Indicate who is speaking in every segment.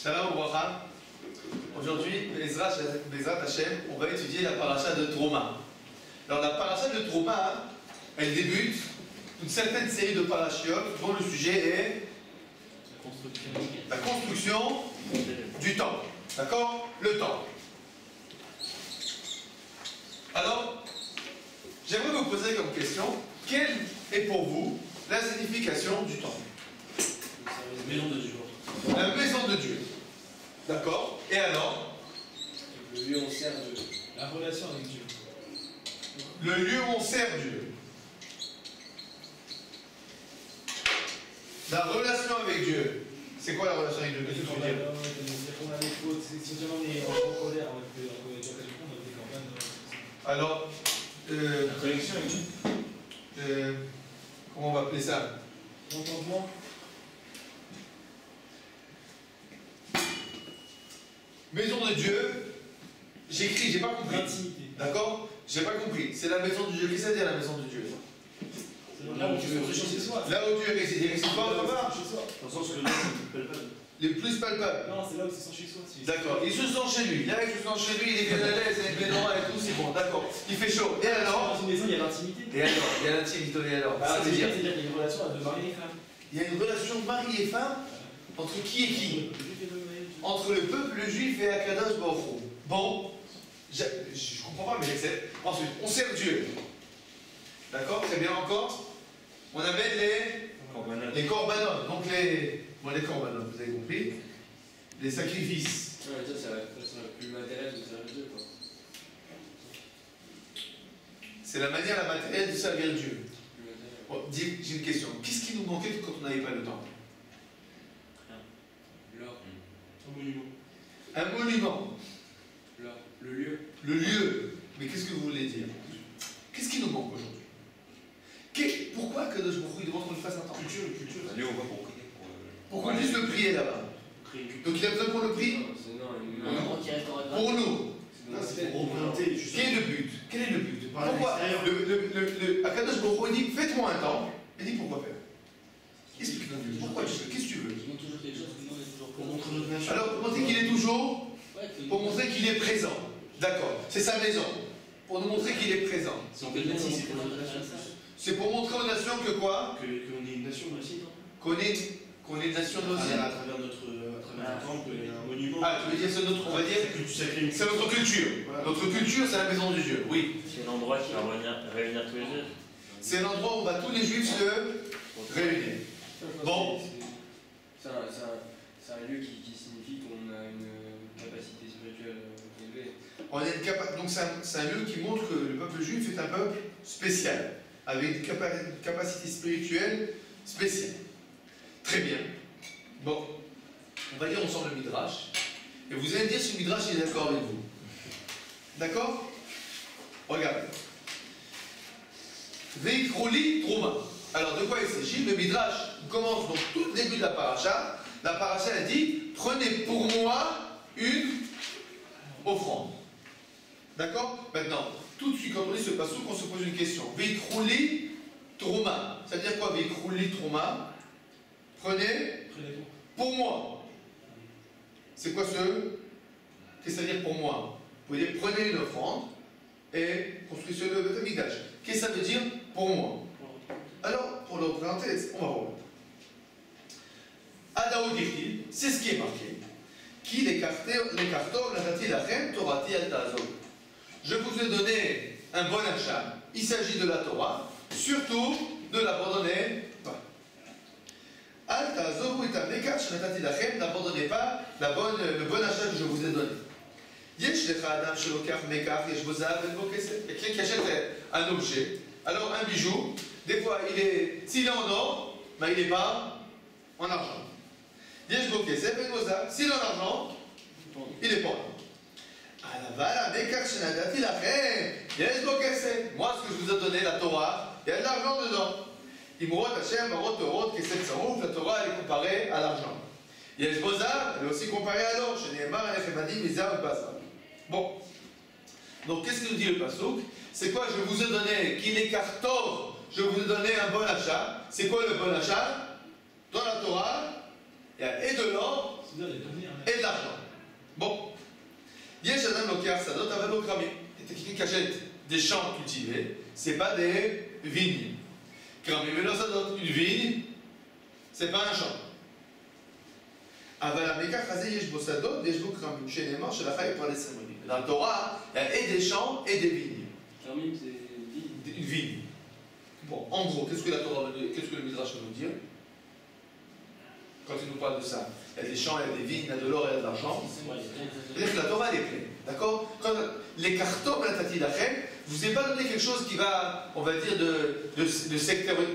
Speaker 1: Shalom Obracha. Aujourd'hui, Bezrat Hashem, on va étudier la paracha de Trouma. Alors la paracha de Trouma, elle débute une certaine série de parachiotes dont le sujet est la construction du temple. D'accord? Le temple. Alors, j'aimerais vous poser comme question, quelle est pour vous la signification du temple?
Speaker 2: La maison de Dieu.
Speaker 1: La maison de Dieu. D'accord? Et alors?
Speaker 2: Le lieu où on sert Dieu. La relation avec Dieu.
Speaker 1: Le lieu où on sert Dieu. La relation avec Dieu. C'est quoi la relation avec Dieu? Qu'est-ce que tu veux dire?
Speaker 2: On a des fautes. Si jamais on est en colère, on peut répondre avec des campagnes.
Speaker 1: Alors,
Speaker 2: La connexion avec Dieu.
Speaker 1: comment on va appeler ça?
Speaker 2: L'entendement.
Speaker 1: Maison de Dieu, j'écris, j'ai pas compris.
Speaker 2: L'intimité.
Speaker 1: D'accord? J'ai pas compris. C'est la maison de Dieu. Qu'est-ce que ça veut dire la maison de Dieu?
Speaker 2: Là où tu veux chez soi.
Speaker 1: Là où Dieu réside. Il réside pas là-bas?
Speaker 2: Chez soi.
Speaker 3: Dans le sens que là, c'est plus palpable.
Speaker 1: Les plus palpables.
Speaker 2: Non, c'est là où ils sont chez soi.
Speaker 1: D'accord. Il se sent chez lui. Là, il se sent chez lui, il est bien à l'aise, avec les dents et tout, c'est bon. D'accord. Il fait chaud. Et alors?
Speaker 2: Dans une maison, il y a l'intimité.
Speaker 1: Et alors? Il y a l'intimité. Et alors? Ça veut dire?
Speaker 2: C'est-à-dire qu'il y a une relation à deux mari et femme.
Speaker 1: Il y a une relation de mari et femme entre qui et qui? Entre le peuple juif et Akadosh Baruch Hu. Bon, je comprends pas, mais j'accepte. Ensuite, on sert Dieu. D'accord? Très bien encore. On amène les corbanotes. Donc les corbanotes, vous avez compris. Les sacrifices.
Speaker 3: Ouais, ça, c'est la façon la plus matérielle de servir Dieu, quoi.
Speaker 1: C'est la manière la matérielle de servir Dieu. Bon, j'ai une question. Qu'est-ce qui nous manquait quand on n'avait pas le temps?
Speaker 3: L'or.
Speaker 2: Un monument.
Speaker 1: Un monument.
Speaker 3: L'or. Le lieu.
Speaker 1: Le lieu. Mais qu'est-ce que vous voulez dire? Qu'est-ce qui nous manque aujourd'hui? Pourquoi Akadosh Baruch Hu demande qu'on lui fasse un temple?
Speaker 3: Culture. Un lieu où on va pour prier.
Speaker 1: Pour qu'on puisse le prier là-bas. Donc il a besoin qu'on le prie? Pour nous.
Speaker 2: C'est pour représenter.
Speaker 1: Quel est le but? Quel est le but? Pourquoi Akadosh Baruch Hu dit faites-moi un temple. Il dit pourquoi faire? Explique-nous. Pourquoi? Qu'est-ce que tu veux?
Speaker 2: Pour montrer notre nation.
Speaker 1: Alors pour montrer qu'il est toujours, pour montrer qu'il est présent. D'accord. C'est sa maison. Pour nous montrer qu'il est présent. C'est pour montrer aux nations que quoi?
Speaker 2: Qu'on est une nation aussi.
Speaker 1: Qu'on est une nation aussi.
Speaker 2: À travers notre temple, il y a un monument.
Speaker 1: Ah, tu veux dire c'est notre, on va dire, c'est notre culture.
Speaker 2: Voilà.
Speaker 1: Notre culture, c'est la maison de Dieu. Oui.
Speaker 4: C'est l'endroit qui va réunir tous les juifs.
Speaker 1: C'est l'endroit où va tous les juifs se réunir. Bon.
Speaker 3: C'est un lieu qui signifie qu'on a une capacité spirituelle élevée.
Speaker 1: Donc c'est un lieu qui montre que le peuple juif est un peuple spécial, avec une capacité spirituelle spéciale. Très bien. Bon, on va lire ensemble le Midrash, et vous allez me dire si le Midrash est d'accord avec vous. D'accord? Regardez. Veikrouli Trouma. Alors de quoi il s'agit? Le Midrash commence donc tout le début de la paracha. La paracha elle dit, prenez pour moi une offrande. D'accord? Maintenant, tout de suite, quand on lit ce passage, on se pose une question. Veikrouli Trouma. Ça veut dire quoi, Veikrouli Trouma? Prenez pour moi. C'est quoi ce? Qu'est-ce que ça veut dire pour moi? Vous pouvez dire, prenez une offrande et construisez le Beth Amikdash. Qu'est-ce que ça veut dire pour moi? Alors, pour le représenter, on va voir. Adaou Dirtil, c'est ce qui est marqué. Qui les cartors, natati lachem, torati al ta'azov. Je vous ai donné un bon achat. Il s'agit de la Torah, surtout de l'abandonner pas. Al ta'azov et tamekach, natati lachem, n'abandonnez pas le bon achat que je vous ai donné. Yesh lecha adam shelokach mekach, yesh bozav et bokesef. Il y a quelqu'un qui achète un objet, alors un bijou, des fois s'il est en or, mais il n'est pas en argent. Yesh bokesef et bozav, s'il est en argent, il n'est pas en argent. Moi, ce que je vous ai donné, la Torah, il y a de l'argent dedans. La Torah, elle est comparée à l'argent. Yesh Bozar, elle est aussi comparée à l'or. Bon. Donc, qu'est-ce que nous dit le pasuk? C'est quoi? Je vous ai donné, qu'il est cartor, je vous ai donné un bon achat. C'est quoi le bon achat? Dans la Torah, il y a et de l'or et l'argent. Bon. Yesh Adam Lokar Sadot Avalo Kramé. Et quelqu'un qui achète des champs cultivés, c'est pas des vignes. Kramé Velo Sadot, une vigne, c'est pas un champ. אבל המקח הזה יש בו שדות ויש בו כרמים, שנאמר שלחי פרדס רימונים. Dans la Torah, il y a et des champs et des vignes.
Speaker 3: Kramim, c'est vigne.
Speaker 1: Une vigne. Bon, en gros, qu'est-ce que la Torah, qu'est-ce que le Midrash va nous dire quand il nous parle de ça? Il y a des champs, il y a des vignes, il y a de l'or et il y a de l'argent. C'est-à-dire que la Torah, elle est pleine. D'accord? Quand les cartons, la tati d'achem, je vous ai pas donné quelque chose qui va, on va dire, de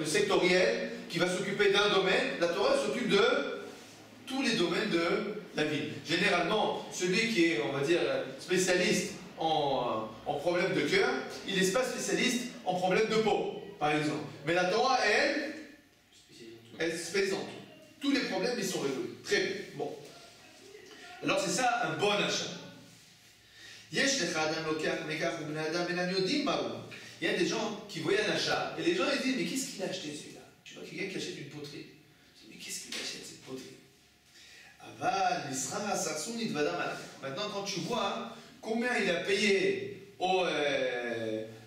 Speaker 1: sectoriel, qui va s'occuper d'un domaine. La Torah s'occupe de tous les domaines de la vie. Généralement, celui qui est, on va dire, spécialiste en problème de cœur, il n'est pas spécialiste en problème de peau, par exemple. Mais la Torah, elle se spécialise en tout. Tous les problèmes, ils sont résolus. Très bien. Bon. Alors, c'est ça un bon achat. Il y a des gens qui voient un achat, et les gens ils disent, mais qu'est-ce qu'il a acheté celui-là? Tu vois quelqu'un qui achète une poterie. Tu dis, mais qu'est-ce qu'il achète cette poterie? Maintenant, quand tu vois combien il a payé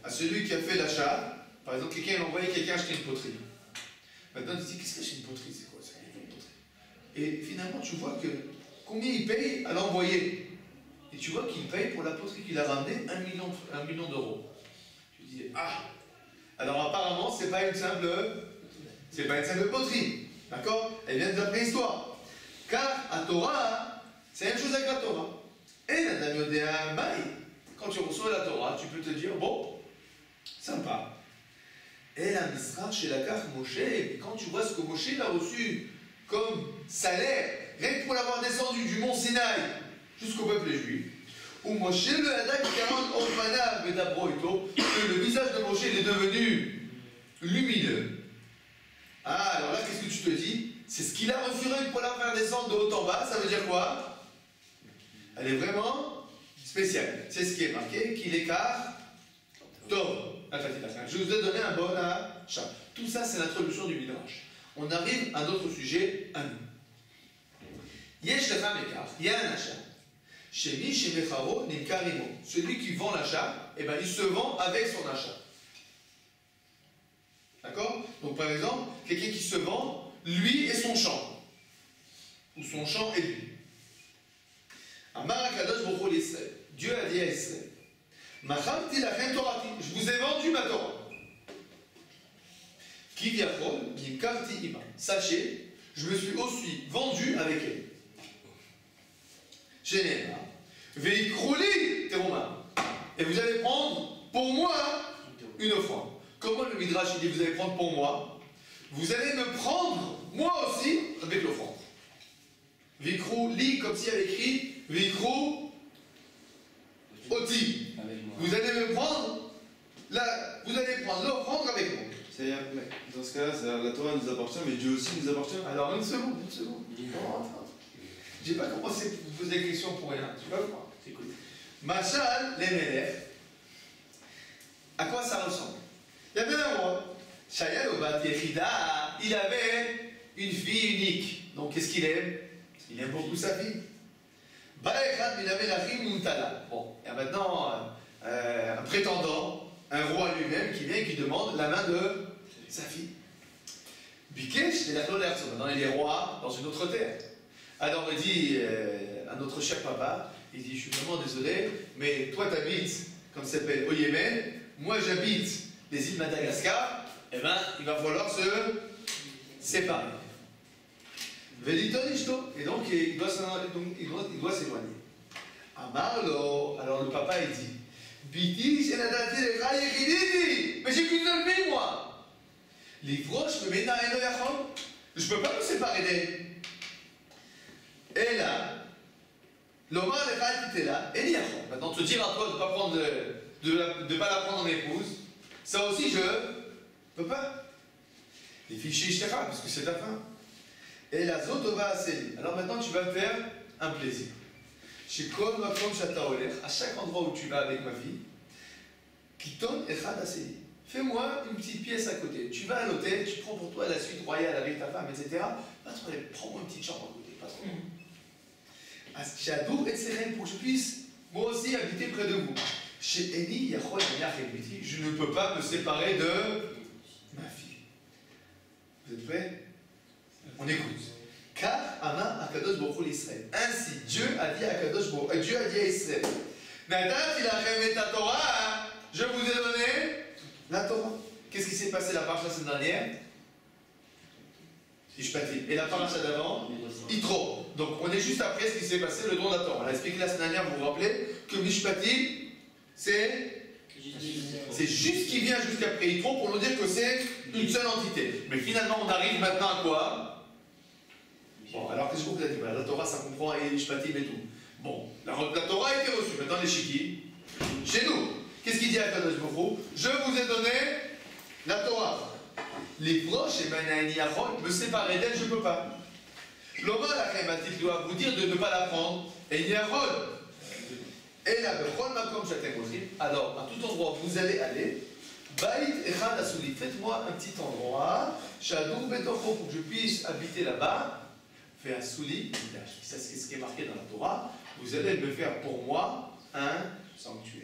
Speaker 1: à celui qui a fait l'achat, par exemple, quelqu'un a envoyé quelqu'un acheter une poterie. Maintenant, tu te dis, qu'est-ce que c'est une poterie? C'est quoi ça, une poterie? Et finalement, tu vois que combien il paye à l'envoyer. Et tu vois qu'il paye pour la poterie qu'il a ramenée 1 million d'euros. Tu te dis, ah, alors apparemment, c'est pas une simple poterie. D'accord? Elle vient de la préhistoire. Car à Torah, c'est la même chose avec la Torah. Et la Damiodéa Maï, quand tu reçois la Torah, tu peux te dire, bon, sympa. Et la Misra chez la carte Moshe, et quand tu vois ce que Moshe a reçu comme salaire, rien que pour l'avoir descendu du mont Sinaï jusqu'au peuple juif, où Moshe le Hadak 40 Ormana Vedabroito, que le visage de Moshe est devenu lumineux. Ah, alors là, qu'est-ce que tu te dis? C'est ce qu'il a reçu pour la faire descendre de haut en bas, ça veut dire quoi? Elle est vraiment spéciale. C'est ce qui est marqué, qu'il écarte Tov. Je vous ai donné un bon achat. Tout ça, c'est l'introduction du Midrash. On arrive à notre sujet à nous. Yesh lefam ekar, il y a un achat. Shemi shemecharo nimkarimo. Celui qui vend l'achat, eh ben, il se vend avec son achat. D'accord? Donc par exemple, quelqu'un qui se vend, lui et son champ. Ou son champ et lui. Amar HaKadosh Baruch Hu l'Israël. Dieu a dit à Israël, Machamti lachem torati. Je vous ai vendu ma Torah. Kivyachol yimkarti ima. Sachez, je me suis aussi vendu avec elle. Général. Veikrouli teroma. Et vous allez prendre pour moi une offrande. Comment le Midrash il dit vous allez prendre pour moi? Vous allez me prendre moi aussi avec l'offrande. Vikrou li comme s'il y avait écrit Vikrou oti. Vous allez me prendre là, vous allez prendre l'offrande avec moi.
Speaker 5: C'est-à-dire, dans ce cas-là, la Torah nous appartient, mais Dieu aussi nous appartient.
Speaker 1: Alors une seconde. J'ai pas commencé à vous poser des questions pour rien. Tu vas voir. Écoute. Machal les Melech. À quoi ça ressemble? Il y avait un roi. Shayal Obat Yechida, il avait une fille unique. Donc qu'est-ce qu'il aime? Il aime beaucoup sa fille. Baekhat Minamelachim Muntala. Bon, il y a maintenant un prétendant, un roi lui-même qui vient et qui demande la main de sa fille. Bikesh, maintenant il est roi dans une autre terre. Alors il dit à notre cher papa, il dit, je suis vraiment désolé, mais toi t'habites, comme ça s'appelle, au Yémen, moi j'habite les îles Madagascar, eh bien il va falloir se séparer. Et donc il doit s'éloigner. Amarlo, alors le papa il dit, Biti, mais j'ai qu'une seule fille moi. L'ivroche me met dans je ne peux pas me séparer d'elle. Et là, l'Omar était là, et l'Yachon. Maintenant, te dire à toi de ne pas prendre pas la prendre en épouse, ça aussi je ne peux pas. Les fichiers Ishtera, parce que c'est ta fin. Et la Zotova Aseli. Alors maintenant, tu vas me faire un plaisir. Chez Kol Makom Shata Oler, à chaque endroit où tu vas avec ma fille, Kiton Echad Aseli. Fais-moi une petite pièce à côté. Tu vas à l'hôtel, tu prends pour toi la suite royale avec ta femme, etc. Pas de problème, prends-moi une petite chambre à côté, pas de problème. Shadou et Serem, pour que je puisse moi aussi habiter près de vous. Chez Eni, Yachol, je ne peux pas me séparer de ma fille. Vous êtes prêts? On écoute. Car Ama Akadosh Baruch Hu l'Israël. Ainsi, Dieu a dit à Israël. Nadat il a remis ta Torah. Je vous ai donné la Torah. Qu'est-ce qui s'est passé la paracha la semaine dernière? Ishpatim. Et la paracha d'avant? Yitro. Donc on est juste après ce qui s'est passé, le don de la Torah. On a expliqué la semaine dernière, vous vous rappelez, que Mishpatim, c'est juste ce qui vient jusqu'après Yitro pour nous dire que c'est une seule entité. Mais finalement, on arrive maintenant à quoi? Bon, alors qu'est-ce que vous avez dit? La Torah, ça comprend Mishpatim et tout. Bon, la Torah a été reçue. Maintenant, les Shiki, chez nous. Qu'est-ce qu'il dit à Kadosh Baruch Hu? Je vous ai donné la Torah. Les proches, et Manaïni Aaron, me séparer d'elle, je ne peux pas. L'Oma, la Khématique, doit vous dire de ne pas la prendre. Et il y a Aaron. Et là, alors, à tout endroit où vous allez aller, Baït Echad Assouli, faites-moi un petit endroit, Shadou Betocho, pour que je puisse habiter là-bas. Fait Assouli, ça c'est ce qui est marqué dans la Torah, vous allez me faire pour moi un sanctuaire.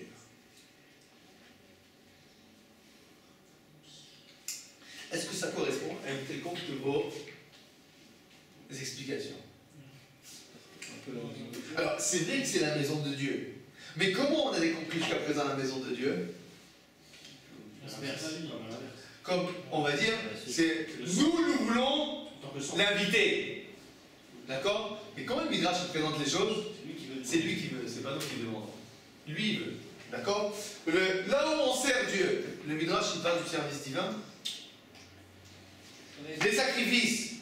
Speaker 1: Est-ce que ça correspond à un quelconque de vos explications? Alors, c'est vrai que c'est la maison de Dieu. Mais comment on avait compris jusqu'à présent la maison de Dieu? Comme on va dire, c'est nous voulons l'inviter. D'accord? Mais quand le Midrash présente les choses, c'est lui qui veut, c'est pas nous qui demandons. Lui il veut. D'accord? Là où on sert Dieu, le Midrash il parle du service divin. Les sacrifices.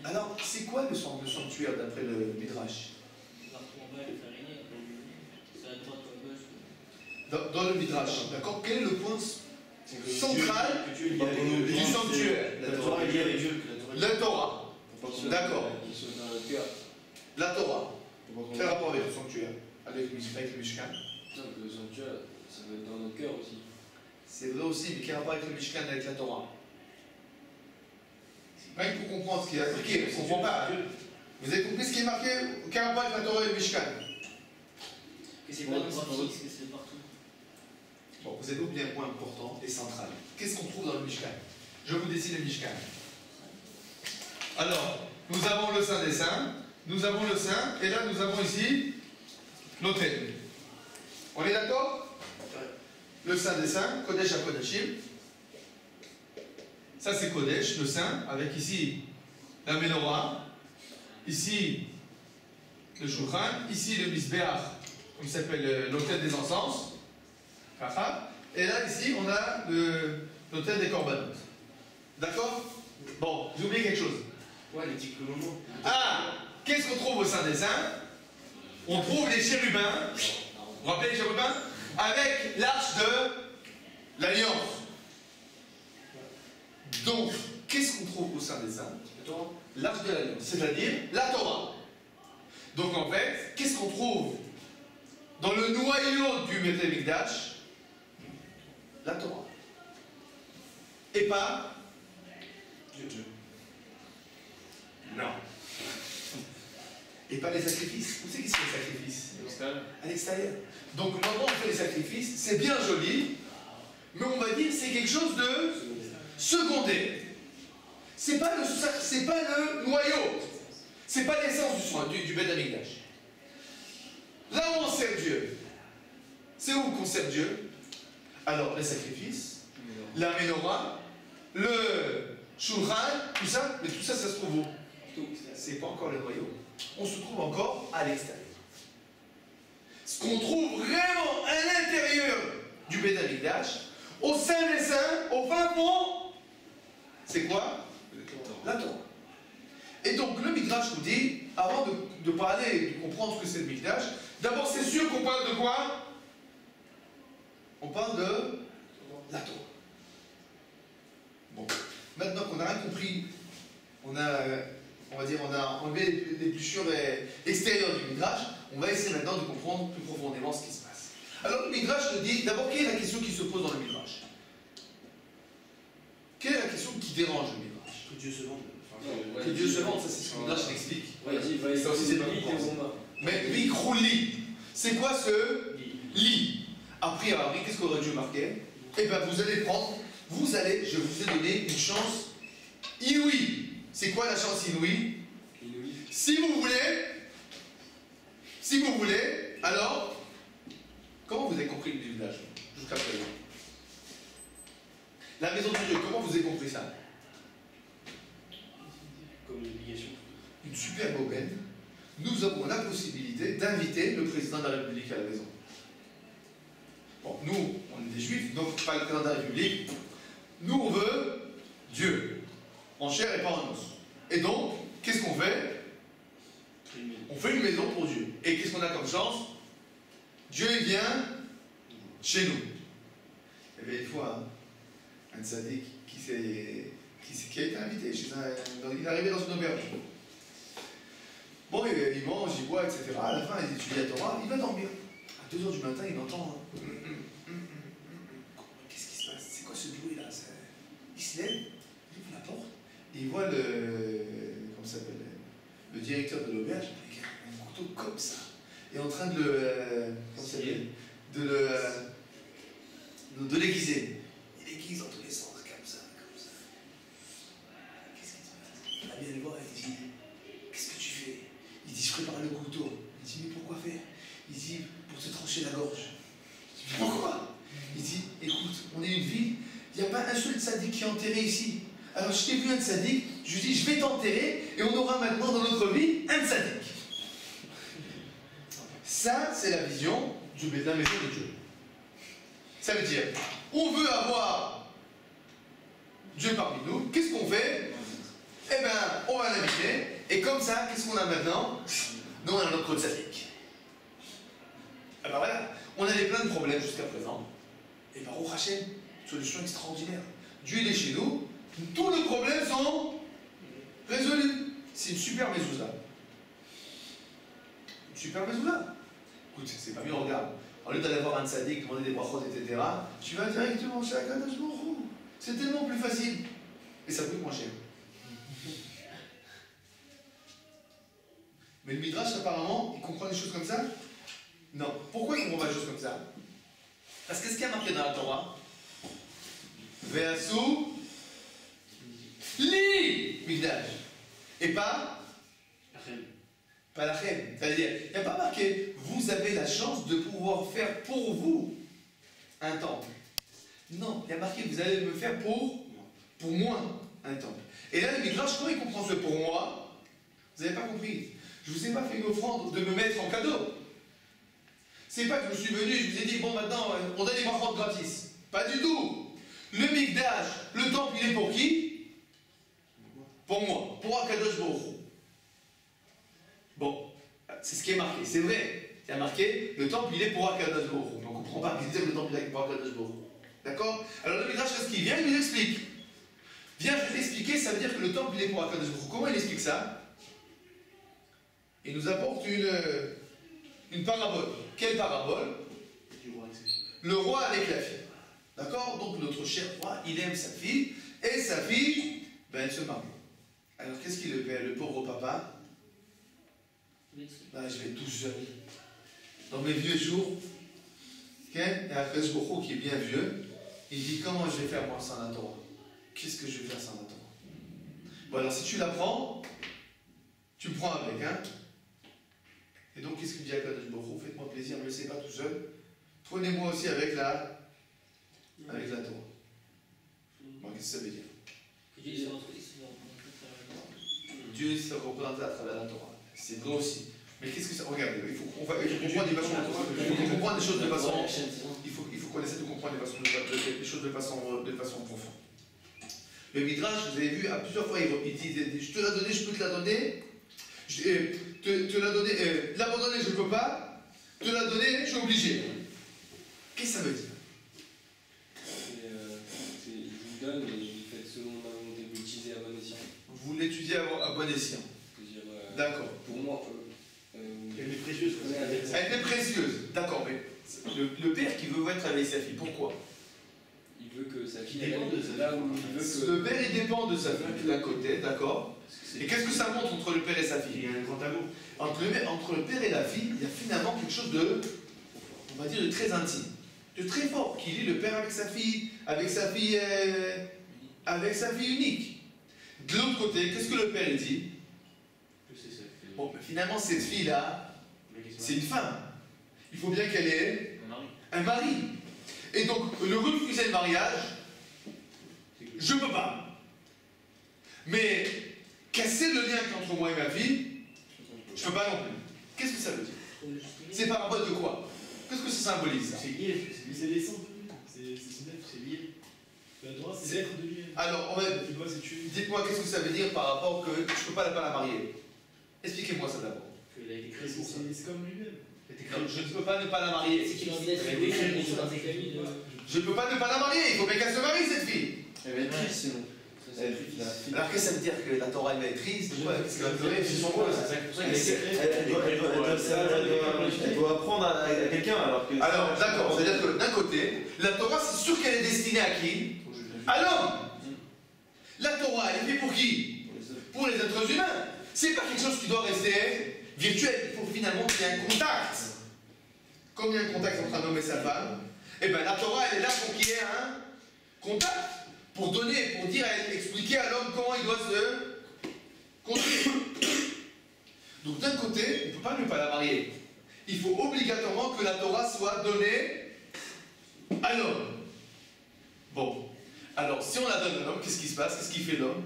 Speaker 1: Alors, c'est quoi le sanctuaire d'après le Midrash? Dans le Midrash, d'accord? Quel est le point central du sanctuaire? La Torah. D'accord. La Torah. Quel rapport avec le sanctuaire? Avec le Mishkan?
Speaker 3: Non, le sanctuaire, ça va être dans notre cœur aussi.
Speaker 1: C'est vrai aussi, mais quel rapport avec le Mishkan, avec la Torah? Rien que pour comprendre ce qui est marqué, on ne comprend pas. Vous avez compris ce qui est marqué? Quel rapport avec la Torah et le Mishkan?
Speaker 3: Que c'est pas fixe, que c'est partout.
Speaker 1: Bon, vous avez oublié un point important et central. Qu'est-ce qu'on trouve dans le Mishkan? Je vous dessine le Mishkan. Alors, nous avons le Saint des Saints, nous avons le Saint, et là nous avons ici l'autel. On est d'accord? Le Saint des Saints, Kodesh à Kodeshim. Ça c'est Kodesh, le Saint, avec ici la Menorah, ici le Shulchan, ici le Misbeach, comme ça s'appelle l'autel des encens. Et là, ici, on a l'autel des corbanotes. D'accord? Bon, j'ai oublié quelque chose.
Speaker 3: Ouais, les petits clonomos.
Speaker 1: Ah! Qu'est-ce qu'on trouve au sein des saints? On trouve les chérubins. Vous vous rappelez les chérubins? Avec l'arche de l'Alliance. Donc, qu'est-ce qu'on trouve au sein des saints? L'arche de l'Alliance, c'est-à-dire la Torah. Donc, en fait, qu'est-ce qu'on trouve dans le noyau du Beth Amikdash? La Torah. Et pas Dieu. Non. Et pas les sacrifices. Où c'est qui se fait les sacrifices? À l'extérieur. Donc maintenant on fait les sacrifices, c'est bien joli, mais on va dire c'est quelque chose de secondaire. C'est pas le noyau. C'est pas l'essence du Beth Amikdash. Là où on sert Dieu, c'est où qu'on sert Dieu? Alors, les sacrifices, la Menorah, le Shulchan, tout ça, mais tout ça, ça se trouve où? C'est pas encore le noyau. On se trouve encore à l'extérieur. Ce qu'on trouve vraiment à l'intérieur du Beth Amikdash, au sein des saints, au fin fond, c'est quoi? La Torah. Et donc, le Midrash nous dit, avant de parler, de comprendre ce que c'est le Mikdash, d'abord, c'est sûr qu'on parle de quoi? On parle de la Torah. Bon, maintenant qu'on a rien compris, on a enlevé les blessures extérieures du Midrash, on va essayer maintenant de comprendre plus profondément ce qui se passe. Alors le Midrash nous dit, d'abord, quelle est la question qui se pose dans le Midrash? Quelle est la question qui dérange le Midrash?
Speaker 2: Que Dieu se vende.
Speaker 1: Que Dieu se vante, ça c'est ce que là je t'explique.
Speaker 3: Ouais, dis, va
Speaker 1: Ça aussi, c'est pas
Speaker 3: vite,
Speaker 1: compréhensible.
Speaker 3: et Roma.
Speaker 1: Mais Vikruli, c'est quoi ce lit? Après, qu'est-ce qu'aurait Dieu marqué? Eh bien, vous allez prendre, je vous ai donné une chance inouïe. C'est quoi la chance inouïe? Si vous voulez, alors, comment vous avez compris le village jusqu'à présent? La maison de Dieu, comment vous avez compris ça?
Speaker 3: Comme une obligation.
Speaker 1: Une superbe aubaine. Nous avons la possibilité d'inviter le président de la République à la maison. Bon, nous, on est des juifs, donc pas le président de la République. Nous, on veut Dieu, en chair et pas en os. Et donc, qu'est-ce qu'on fait? On fait une maison pour Dieu. Et qu'est-ce qu'on a comme chance? Dieu, il vient chez nous. Il y avait une fois un tzaddik qui a été invité chez il est arrivé dans une auberge. Bon, il mange, il boit, etc. À la fin, il étudie la Torah, il va dormir. À 2h du matin, il entend qu'est-ce qui se passe? C'est quoi ce bruit là? Il se lève, il ouvre la porte, et il voit comment ça s'appelle, le directeur de l'auberge avec un couteau comme ça, et en train de de l'aiguiser. Il aiguise dans tous les sens, comme ça. Qu'est-ce qui se passe? Il vient le voir et il dit, qu'est-ce que tu fais? Il dit, je prépare le couteau. Il dit, mais pourquoi faire? Il dit, pour te trancher la gorge. Je dis, pourquoi? Il dit, écoute, on est une ville, il n'y a pas un seul tzaddik qui est enterré ici. Alors je t'ai vu un tzaddik, je lui dis, je vais t'enterrer, et on aura maintenant dans notre vie un tzaddik. Ça, c'est la vision de la maison de Dieu. Ça veut dire, on veut avoir Dieu parmi nous, qu'est-ce qu'on fait? Eh bien, on va l'inviter, et comme ça, qu'est-ce qu'on a maintenant? Nous, on a notre tzaddik. Ah ben voilà, on avait plein de problèmes jusqu'à présent. Et Baruch Hashem, solution extraordinaire. Dieu il est chez nous, tous nos problèmes sont résolus. C'est une super mezouza. Une super mezouza. Écoute, c'est pas mieux, regarde. Au lieu d'aller voir un tzaddik, demander des brachot, etc., tu vas directement chez Akadosh Baruch Hu. C'est tellement plus facile. Et ça coûte moins cher. Mais le Midrash, apparemment, il comprend des choses comme ça? Non. Pourquoi il comprend pas des choses comme ça? Parce que ce qui a marqué dans la Torah, Ve'asu li Migdash. Et pas la Chem. C'est-à-dire, il n'y a pas marqué, vous avez la chance de pouvoir faire pour vous un temple. Non, il y a marqué, vous allez me faire pour moi un temple. Et là, le Midrash, quand il comprend ce pour moi, vous n'avez pas compris. Je ne vous ai pas fait une offrande de me mettre en cadeau. C'est pas que je suis venu, je vous ai dit, bon maintenant, on donne des brachot gratis. Pas du tout. Le Mikdash, le temple, il est pour qui? Pour moi, pour Akadosh Baruch Hu. Bon, c'est ce qui est marqué, c'est vrai. Il y a marqué, le temple, il est pour Akadosh Baruch Hu. Mais on ne comprend pas qu'il dit le temple, il est pour Akadosh Baruch Hu. D'accord? Alors le Mikdash, qu'est-ce qu'il vient? Il nous explique. Viens, je vais l'expliquer, ça veut dire que le temple, il est pour Akadosh Baruch Hu. Comment il explique ça? Il nous apporte une parabole. Quelle parabole? Le roi avec la fille. D'accord? Donc notre cher roi, il aime sa fille, et sa fille, ben elle se marie. Alors qu'est-ce qu'il fait, le pauvre papa? Là, je vais être tout seul. Dans mes vieux jours, il y a un Fesboko qui est bien vieux, il dit, comment je vais faire moi sans la Torah? Qu'est-ce que je vais faire sans la Torah? Bon alors si tu la prends, tu me prends avec, hein? Et donc, qu'est-ce qu'il dit à Kadosh Baruch Hu? Faites-moi plaisir, ne me laissez pas tout seul. Prenez-moi aussi avec la Torah. Bon, qu'est-ce que ça veut dire? Dieu s'est représenté à travers la Torah. C'est vrai aussi. Mais qu'est-ce que ça... Regardez, il faut comprendre des choses de façon... Il faut qu'on essaie de comprendre les choses de façon profonde. Le Midrash, vous avez vu, à plusieurs fois, il dit, je te l'ai donné, je peux te la donner. Te la donner, l'abandonner, je ne peux pas. Te la donner, je suis obligé. Qu'est-ce que ça veut dire?
Speaker 3: Il vous donne, mais vous faites selon ma volonté, vous l'utilisez à bon escient.
Speaker 1: Vous l'étudiez à bon escient. D'accord.
Speaker 3: Pour moi,
Speaker 2: elle est précieuse.
Speaker 1: Elle est précieuse. D'accord, mais le père qui veut être avec sa fille, pourquoi?
Speaker 3: Il veut que sa fille
Speaker 2: dépend de sa
Speaker 3: là où il veut que...
Speaker 1: Le père, il dépend de sa fille d'un côté, d'accord. Et qu'est-ce que ça montre entre le père et sa fille?
Speaker 2: Il y a un grand amour.
Speaker 1: Entre le père et la fille, il y a finalement quelque chose de, on va dire, de très intime, de très fort, qui lie le père avec sa fille unique. De l'autre côté, qu'est-ce que le père dit? Bon, mais finalement, cette fille-là, c'est une femme. Il faut bien qu'elle ait un mari. Et donc, le refuser le mariage, je ne peux pas. Mais casser le lien entre moi et ma fille, je ne peux pas non plus. Qu'est-ce que ça veut dire? C'est par rapport de quoi? Qu'est-ce que ça symbolise, ça?
Speaker 2: C'est lié, c'est des sens de lui. C'est lié. La droite, c'est l'être de lui.
Speaker 1: Alors, dites-moi, qu'est-ce que ça veut dire par rapport que je ne peux pas la marier? Expliquez-moi ça d'abord.
Speaker 2: Il a été créé pour ça. C'est comme lui-même.
Speaker 1: Je ne peux pas ne pas la marier.
Speaker 6: C'est qu'il a envie d'être dans ses familles.
Speaker 1: Je ne peux pas ne pas la marier. Il faut bien qu'elle se marie, cette fille.
Speaker 5: Elle va être triste sinon.
Speaker 1: Alors qu'est-ce que ça veut dire que la Torah elle va être triste? Qu'est-ce qu'elle va pleurer? C'est son rôle.
Speaker 5: Elle doit apprendre à quelqu'un alors que.
Speaker 1: Alors d'accord, c'est-à-dire que d'un côté, la Torah c'est sûr qu'elle est destinée à qui? À l'homme. La Torah elle est faite pour qui? Pour les êtres humains. C'est pas quelque chose qui doit rester virtuel. Il faut finalement qu'il y ait un contact. Comme il y a un contact entre un homme et sa femme, et bien la Torah elle est là pour qu'il y ait un contact. Pour donner, pour dire, expliquer à l'homme comment il doit se conduire. Donc d'un côté, on ne peut pas ne pas la marier. Il faut obligatoirement que la Torah soit donnée à l'homme. Bon. Alors, si on la donne à l'homme, qu'est-ce qui se passe? Qu'est-ce qu'il fait l'homme?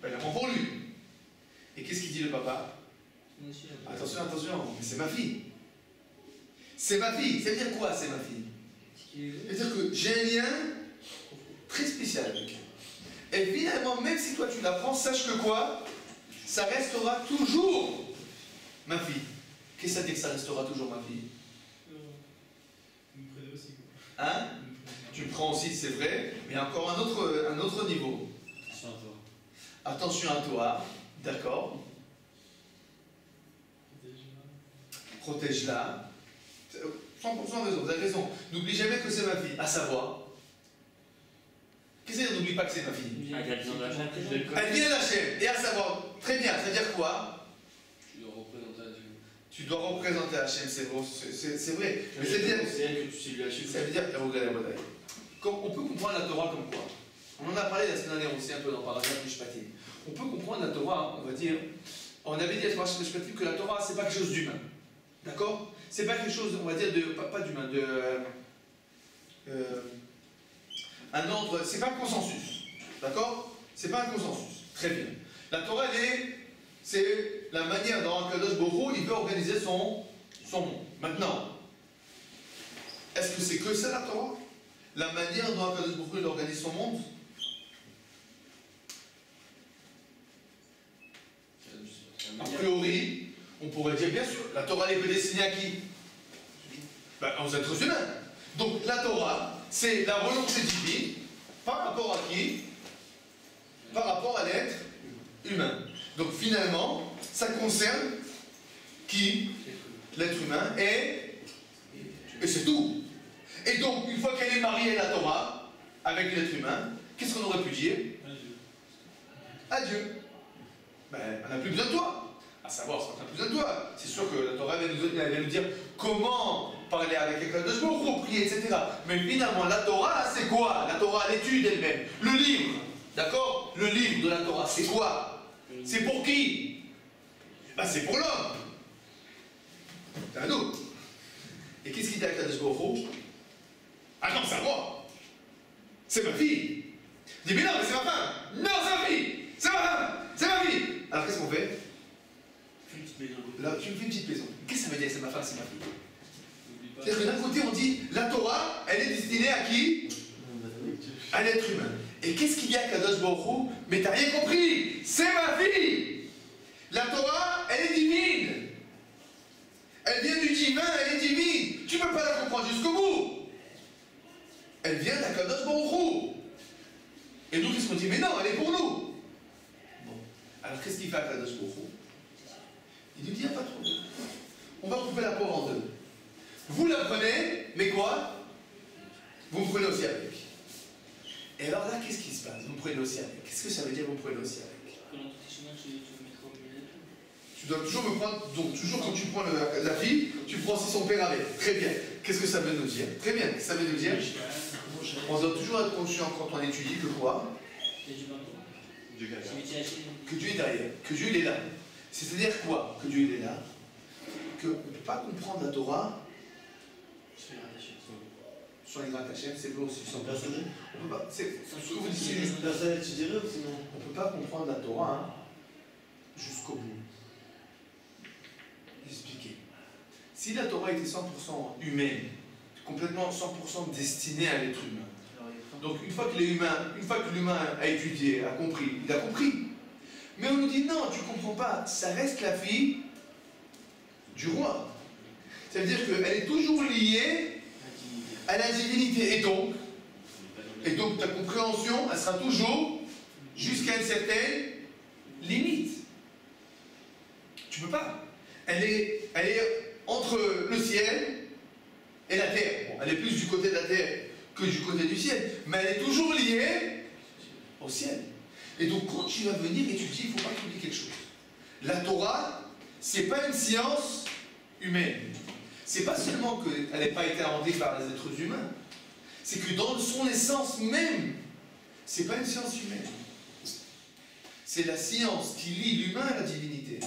Speaker 1: Ben, il la prend pour lui. Et qu'est-ce qu'il dit le papa? Attention, attention, mais c'est ma fille. C'est ma fille. Ça veut dire quoi, c'est ma fille? Ça veut dire que j'ai un lien très spécial avec elle. Et finalement, même si toi tu la prends, sache que quoi? Ça restera toujours ma fille. Qu'est-ce que ça dit que ça restera toujours ma fille?
Speaker 2: Vous me prenez aussi.
Speaker 1: Hein? Tu me prends aussi, c'est vrai, mais encore un autre niveau.
Speaker 2: Attention à toi.
Speaker 1: Attention à toi, d'accord? Protège-la. 100% raison, vous avez raison. N'oublie jamais que c'est ma fille, à savoir. Qu'est-ce que ça veut dire, n'oublie pas que c'est ma fille? Elle vient d'Hachem, et à savoir, très bien, ça veut dire quoi?
Speaker 3: Tu dois représenter à Dieu.
Speaker 1: Tu dois représenter Hachem, c'est vrai. Mais c'est elle que tu sais lui Hachem. Ça veut dire, on peut comprendre la Torah comme quoi? On en a parlé la semaine dernière aussi un peu dans Paragraphe Mishpatim. On peut comprendre la Torah, on va dire, on avait dit à Paragraphe Mishpatim que la Torah c'est pas quelque chose d'humain. D'accord? C'est pas quelque chose, on va dire, pas d'humain, un ordre, c'est pas un consensus. D'accord? C'est pas un consensus. Très bien. La Torah, c'est la manière dont Akadosh Baruch Hu, il veut organiser son monde. Maintenant, est-ce que c'est que ça la Torah? La manière dont Akadosh Baruch Hu, il organise son monde? A priori, on pourrait dire bien sûr, la Torah elle est destinée à qui? Ben, aux êtres humains. Donc la Torah, c'est la volonté divine par rapport à qui? Par rapport à l'être humain. Donc finalement, ça concerne qui? L'être humain et c'est tout. Et donc, une fois qu'elle est mariée à la Torah, avec l'être humain, qu'est-ce qu'on aurait pu dire? Adieu. Ben, on n'a plus besoin de toi. À savoir, on n'a plus besoin de toi. C'est sûr que la Torah va nous dire comment parler avec quelqu'un de Baruch Hu, prier, etc. Mais finalement, la Torah, c'est quoi? La Torah, l'étude elle-même. Le livre. D'accord? Le livre de la Torah, c'est quoi? C'est pour qui? Ben, c'est pour l'homme. C'est à nous. Et qu'est-ce qu'il dit à Kadosh Baruch Hu? Ah non, c'est à moi. C'est ma fille. Il dit, mais non, mais c'est ma femme. Non, c'est ma fille. C'est ma femme. C'est ma fille. Alors qu'est-ce qu'on fait? Là, tu me fais une petite maison. Qu'est-ce que ça veut dire, c'est ma femme, c'est ma fille? C'est-à-dire que d'un côté, on dit, la Torah, elle est destinée à qui? À l'être humain. Et qu'est-ce qu'il y a à Kadosh Baruch Hu? Mais t'as rien compris. C'est ma fille. La Torah, elle est divine. Elle vient du divin, elle est divine. Tu ne peux pas la comprendre jusqu'au bout. Elle vient d'Akadosh Baruch Hu. Et nous, qu'est-ce qu'on dit? Mais non, elle est pour nous. Bon. Alors, qu'est-ce qu'il fait Akadosh Baruch Hu? Il nous dit, il n'y a pas trop. On va couper la pauvre en deux. Vous la prenez, mais quoi? Vous me prenez aussi avec. Et alors là, qu'est-ce qui se passe? Vous prenez aussi avec. Qu'est-ce que ça veut dire vous prenez aussi avec?
Speaker 6: Dans tous ces chemins, tu veux mettre au milieu.
Speaker 1: Tu dois toujours me prendre, donc toujours quand tu prends la fille, tu prends aussi son père avec. Très bien. Qu'est-ce que ça veut nous dire? Très bien. Ça veut nous dire, on doit toujours être conscient quand on étudie que quoi? Que Dieu est derrière, que Dieu il est là. C'est-à-dire quoi? Que Dieu il est là. Qu'on ne peut pas comprendre la Torah sur les Hachem, c'est pas aussi simple. On peut pas, c'est ce que vous dites, on ne peut pas comprendre la Torah jusqu'au bout. Expliquer. Si la Torah était 100% humaine, complètement 100% destinée à l'être humain, donc une fois que l'humain a étudié, a compris, il a compris. Mais on nous dit non, tu ne comprends pas, ça reste la fille du roi. Ça veut dire qu'elle est toujours liée à la divinité. Et donc ta compréhension, elle sera toujours jusqu'à une certaine limite. Tu ne peux pas. Elle est entre le ciel et la terre. Bon, elle est plus du côté de la terre que du côté du ciel. Mais elle est toujours liée au ciel. Et donc quand tu vas venir étudier, il ne faut pas oublier quelque chose. La Torah, ce n'est pas une science humaine. C'est pas seulement qu'elle n'ait pas été inventée par les êtres humains, c'est que dans son essence même, c'est pas une science humaine. C'est la science qui lie l'humain à la divinité.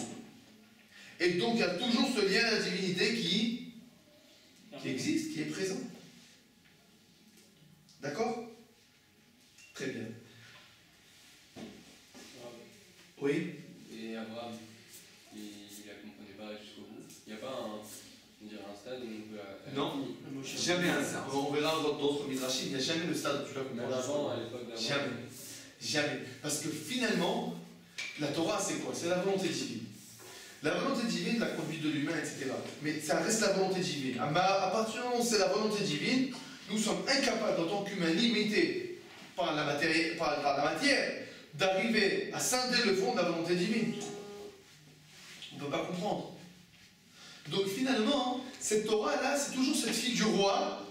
Speaker 1: Et donc il y a toujours ce lien à la divinité qui existe, qui est présent. D'accord? Très bien. Oui?
Speaker 3: Et Abraham, il la comprenait pas jusqu'au bout. Il n'y a pas un stade où on peut...
Speaker 1: Non, jamais un stade. On verra dans d'autres midrashim, il n'y a jamais le stade où tu la comprends.
Speaker 3: Avant, à l'époque d'Abraham.
Speaker 1: Jamais. Jamais. Parce que finalement, la Torah, c'est quoi? C'est la volonté divine. La volonté divine, la conduite de l'humain, etc. Mais ça reste la volonté divine. À partir du moment où c'est la volonté divine, nous sommes incapables, en tant qu'humains limités par la matière, d'arriver à scinder le fond de la volonté divine. On ne peut pas comprendre. Donc finalement, cette Torah-là, c'est toujours cette fille du roi,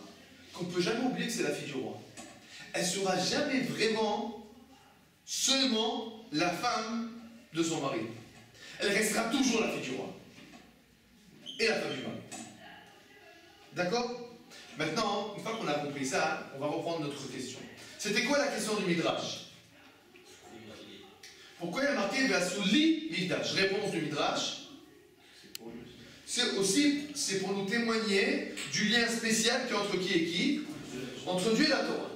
Speaker 1: qu'on ne peut jamais oublier que c'est la fille du roi. Elle ne sera jamais vraiment seulement la femme de son mari. Elle restera toujours la fille du roi. Et la femme du mari. D'accord? Maintenant, une fois qu'on a compris ça, on va reprendre notre question. C'était quoi la question du Midrash? Pourquoi il y a marqué Vasuli Midrash? Réponse du Midrash. C'est pour nous témoigner du lien spécial qui est entre qui et qui? Entre Dieu et la Torah.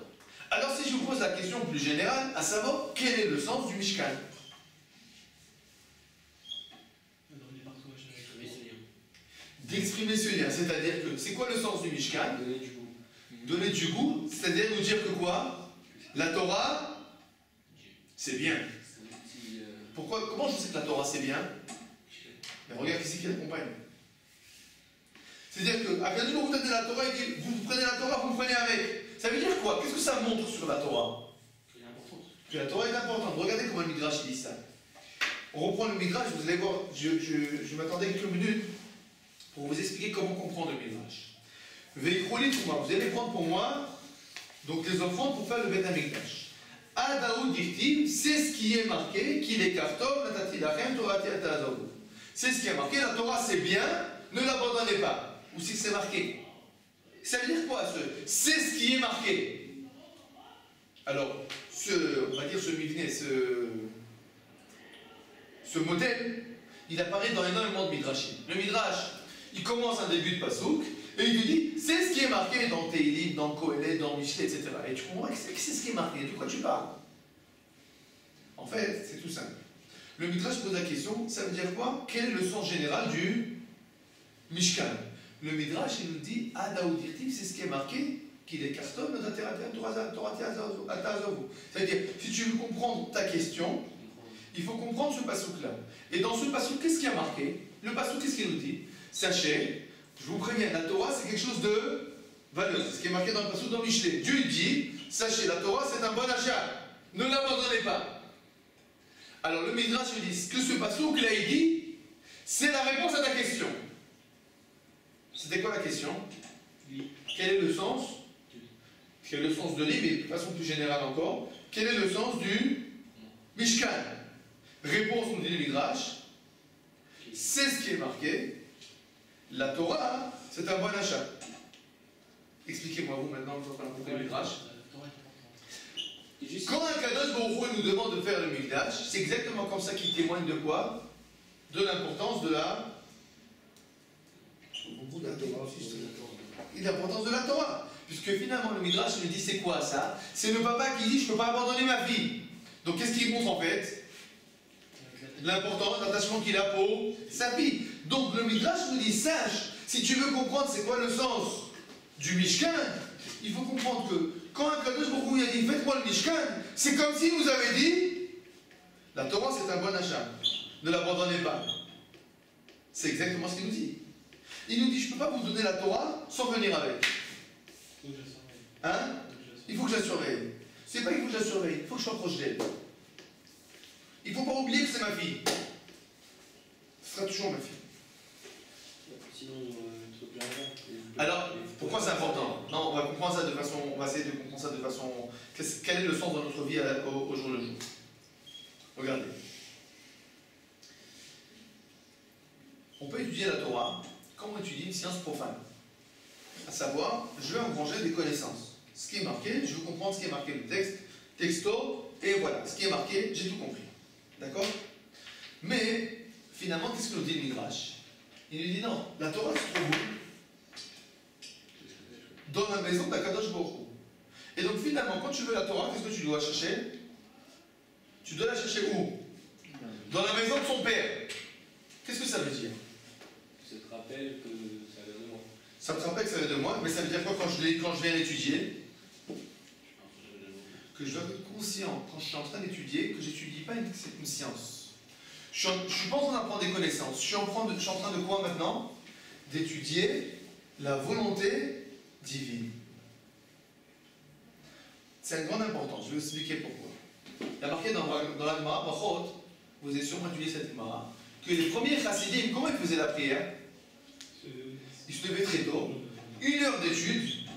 Speaker 1: Alors si je vous pose la question plus générale, à savoir quel est le sens du Mishkan? D'exprimer ce lien, c'est-à-dire que c'est quoi le sens du Mishkan?
Speaker 3: Donner du goût.
Speaker 1: Donner du goût, c'est-à-dire nous dire que quoi? La Torah, c'est bien. Pourquoi? Comment je sais que la Torah c'est bien? Mais regarde qui c'est qui l'accompagne. C'est-à-dire qu'à quel jour vous donnez la Torah, il dit vous prenez la Torah, vous me prenez avec. Ça veut dire quoi? Qu'est-ce que ça montre sur la Torah? Que la Torah est importante. Regardez comment le Midrash dit ça. On reprend le Midrash, vous allez voir, je m'attendais quelques minutes pour vous expliquer comment comprendre le Midrash. Veikrolit pour moi, vous allez prendre pour moi donc les offrandes pour faire le Beth Amikdash. Adaoud Dirtiv, c'est ce qui est marqué, qu'il est Kartov, Natati Lachem, Torati Atazavu. C'est ce qui est marqué, la Torah c'est bien, ne l'abandonnez pas. Où c'est que c'est marqué? Ça veut dire quoi c'est ce qui est marqué. Alors, on va dire ce mivné, ce modèle, il apparaît dans énormément de midrashim. Le midrash, il commence un début de pasouk, et il te dit, c'est ce qui est marqué dans Teilim, dans Kohelet, dans Michelet, etc. Et tu comprends que c'est ce qui est marqué. De quoi tu parles? En fait, c'est tout simple. Le midrash pose la question, ça veut dire quoi? Quel est le sens général du Mishkan? Le midrash, il nous dit, Adaoudirtiv, c'est ce qui est marqué, qu'il est Kastom, Torati Atazavu. C'est-à-dire, si tu veux comprendre ta question, il faut comprendre ce pasouk-là. Et dans ce pasouk, qu'est-ce qui a marqué? Le pasouk, qu'est-ce qu'il nous dit? Sachez, je vous préviens, la Torah, c'est quelque chose de valeur. C'est ce qui est marqué dans le pasouk dans Michelet. Dieu dit, sachez, la Torah, c'est un bon achat. Ne l'abandonnez pas. Alors, le Midrash dit que ce pasouk-là, il dit, c'est la réponse à ta question. C'était quoi la question? Quel est le sens? quel est le sens de lit, mais de façon plus générale encore, quel est le sens du Mishkan? Réponse, nous dit le Midrash, c'est ce qui est marqué. La Torah, c'est un bon achat. Expliquez-moi vous maintenant, quand on a compris le Midrash. Quand un Kadosh Baruch Hu nous demande de faire le Mikdash, c'est exactement comme ça qu'il témoigne de quoi? De l'importance de la... L'importance de la Torah. Puisque finalement le Midrash nous dit c'est quoi ça? C'est le papa qui dit je ne peux pas abandonner ma fille. Donc qu'est-ce qu'il montre en fait? L'importance, l'attachement qu'il a pour sa fille. Donc le Midrash nous dit sache, si tu veux comprendre c'est quoi le sens du Mishkan, il faut comprendre que quand un Kadosh Baruch Hu a dit faites-moi le Mishkan, c'est comme s'il nous avait dit la Torah c'est un bon achat, ne l'abandonnez pas. C'est exactement ce qu'il nous dit. Il nous dit je ne peux pas vous donner la Torah sans venir avec. Hein? Il faut que je la surveille. C'est pas il faut que je la surveille, il faut que je sois proche d'elle. Il ne faut pas oublier que c'est ma fille. Ce sera toujours ma fille.
Speaker 3: Sinon, il faut plus rien.
Speaker 1: Alors, pourquoi c'est important? Non, on va comprendre ça de façon. On va essayer de comprendre ça de façon. Quel est le sens de notre vie au jour le jour? Regardez. On peut étudier la Torah comme on étudie une science profane. À savoir, je vais engranger des connaissances. Ce qui est marqué, je veux comprendre ce qui est marqué le texte, texto, et voilà, ce qui est marqué, j'ai tout compris. D'accord? Mais, finalement, qu'est-ce que nous dit le Midrash? Il nous dit non, la Torah se trouve dans la maison d'Akadosh Baruch Hu. Et donc finalement, quand tu veux la Torah, qu'est-ce que tu dois chercher? Tu dois la chercher où? Dans la maison de son père. Qu'est-ce que ça veut dire?
Speaker 3: Ça te rappelle que ça vient de moi.
Speaker 1: Ça te rappelle que ça vient de moi, mais ça veut dire quoi quand je viens l'étudier? Que je dois être conscient, quand je suis en train d'étudier, que j'étudie pas une science. Je suis pas en train d'apprendre des connaissances. Je suis en train de quoi maintenant? D'étudier la volonté divine. C'est une grande importance. Je vais vous expliquer pourquoi. Il y a marqué dans la Gemara, Brachot, vous avez sûrement étudié cette Gemara, que les premiers chassidim, comment ils faisaient la prière? Ils se levaient très tôt, 1 heure d'étude,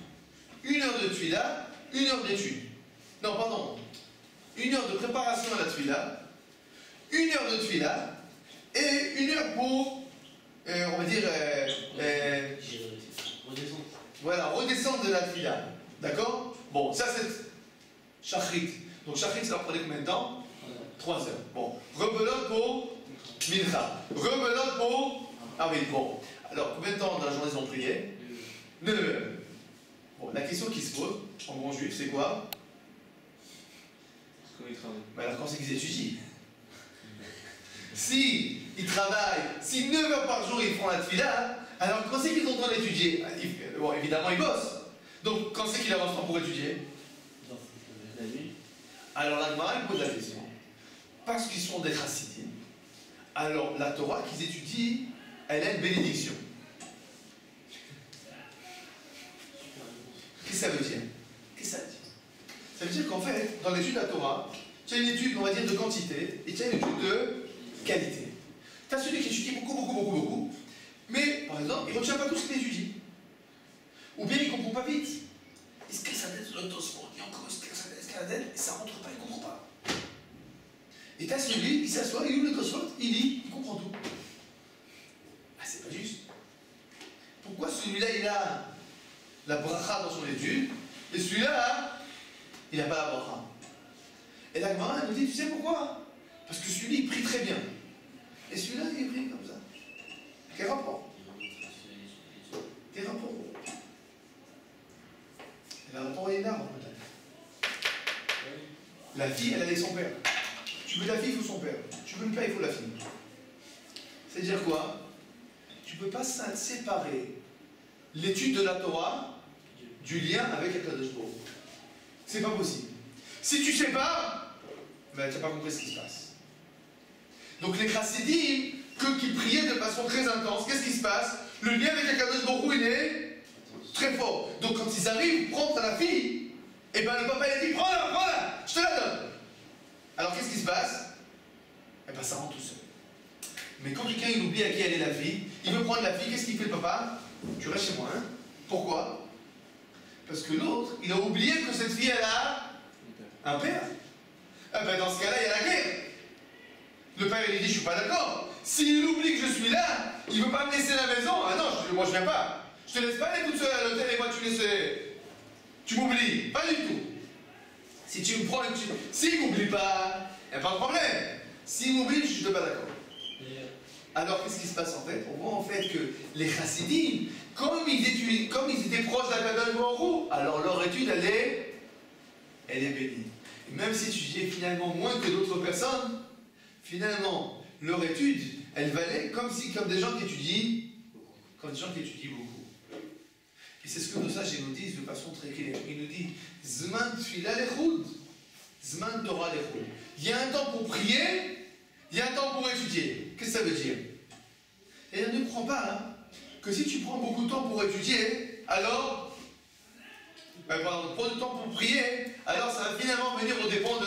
Speaker 1: 1 heure de tfila, 1 heure d'étude. Non, pardon. 1 heure de préparation à la tfila, 1 heure de tfila, et 1 heure pour, on va dire, voilà, redescendre de la tfila. D'accord? Bon, ça c'est Shachrit. Donc Shachrit, ça leur prenait combien de temps? 3 heures. Bon. Rebelote pour Mincha. Rebelote pour... Ah oui, bon. Alors, combien de temps dans la journée ils ont prié? 9 heures. Bon, la question qui se pose, en bon juif, c'est quoi? Mais alors, quand c'est qu'ils étudient? Si ils travaillent, si 9 heures par jour ils font la tfila, alors quand c'est qu'ils ont le temps d'étudier? Bon, évidemment, ils bossent. Donc, quand c'est qu'ils avancent temps pour étudier? Alors, la Gemara, il pose la question. Parce qu'ils sont des chassidim, alors la Torah qu'ils étudient, elle a une bénédiction. Qu'est-ce que ça veut dire? Qu'est-ce que ça veut dire? Ça veut dire qu'en fait, dans l'étude de la Torah, tu as une étude, on va dire, de quantité, et tu as une étude de qualité. Tu as celui qui étudie beaucoup, mais, par exemple, il ne retient pas tout ce qu'il étudie. Ou bien il ne comprend pas vite. Il se casse la tête sur le Tosfot, et encore il se casse la tête, et ça ne rentre pas, il ne comprend pas. Et tu as celui, il s'assoit, il ouvre le Tosfot, il lit, il comprend tout. Ah, c'est pas juste. Pourquoi celui-là, il a la bracha dans son étude, et celui-là, il n'a pas la bracha? Et la Gemara, elle nous dit, tu sais pourquoi? Parce que celui-là, il prie très bien. Et celui-là, il prie comme ça. Quel rapport? Quel rapport? Et le rapport est là, peut-être. La fille, elle a son père. Tu veux la fille, il faut son père. Tu veux le père, il faut la fille. C'est-à-dire quoi? Tu ne peux pas séparer l'étude de la Torah du lien avec la Kadosh Baruch Hu. C'est pas possible. Si tu ne sais pas, ben, tu n'as pas compris ce qui se passe. Donc les chassidim, qui priaient de façon très intense, qu'est-ce qui se passe? Le lien avec la Kadosh Baruch Hu, il est très fort. Donc quand ils arrivent, prendre à la fille, et ben le papa il a dit, prends-la, je te la donne. Alors qu'est-ce qui se passe? Eh ben ça rentre tout seul. Mais quand quelqu'un il oublie à qui elle est la fille, il veut prendre la fille, qu'est-ce qu'il fait le papa? Tu restes chez moi, hein? Pourquoi? Parce que l'autre, il a oublié que cette fille, elle a un père. Ah ben dans ce cas-là, il y a la guerre. Le père, il dit, je suis pas d'accord. S'il oublie que je suis là, il veut pas me laisser à la maison. Ah non, moi je viens pas. Je te laisse pas aller toute seule à l'hôtel et moi tu m'oublies. Pas du tout. Si tu me prends et que tu... S'il m'oublie pas, il n'y a pas de problème. S'il m'oublie, je suis pas d'accord. Alors qu'est-ce qui se passe en fait? On voit en fait que les chassidim, comme ils étaient proches d'Akadosh Baruch Hu, alors leur étude, elle est bénie. Et même si tu disais finalement moins que d'autres personnes, finalement, leur étude, elle valait comme des gens qui étudient beaucoup. Et c'est ce que nos sages nous disent de façon très claire. Ils nous disent Zman tfila lechud, Zman Torah lechud. Il y a un temps pour prier, il y a un temps pour étudier. Qu'est-ce que ça veut dire? Et ne prends pas hein, que si tu prends beaucoup de temps pour étudier, alors, prends du temps pour prier, alors ça va finalement venir au dépend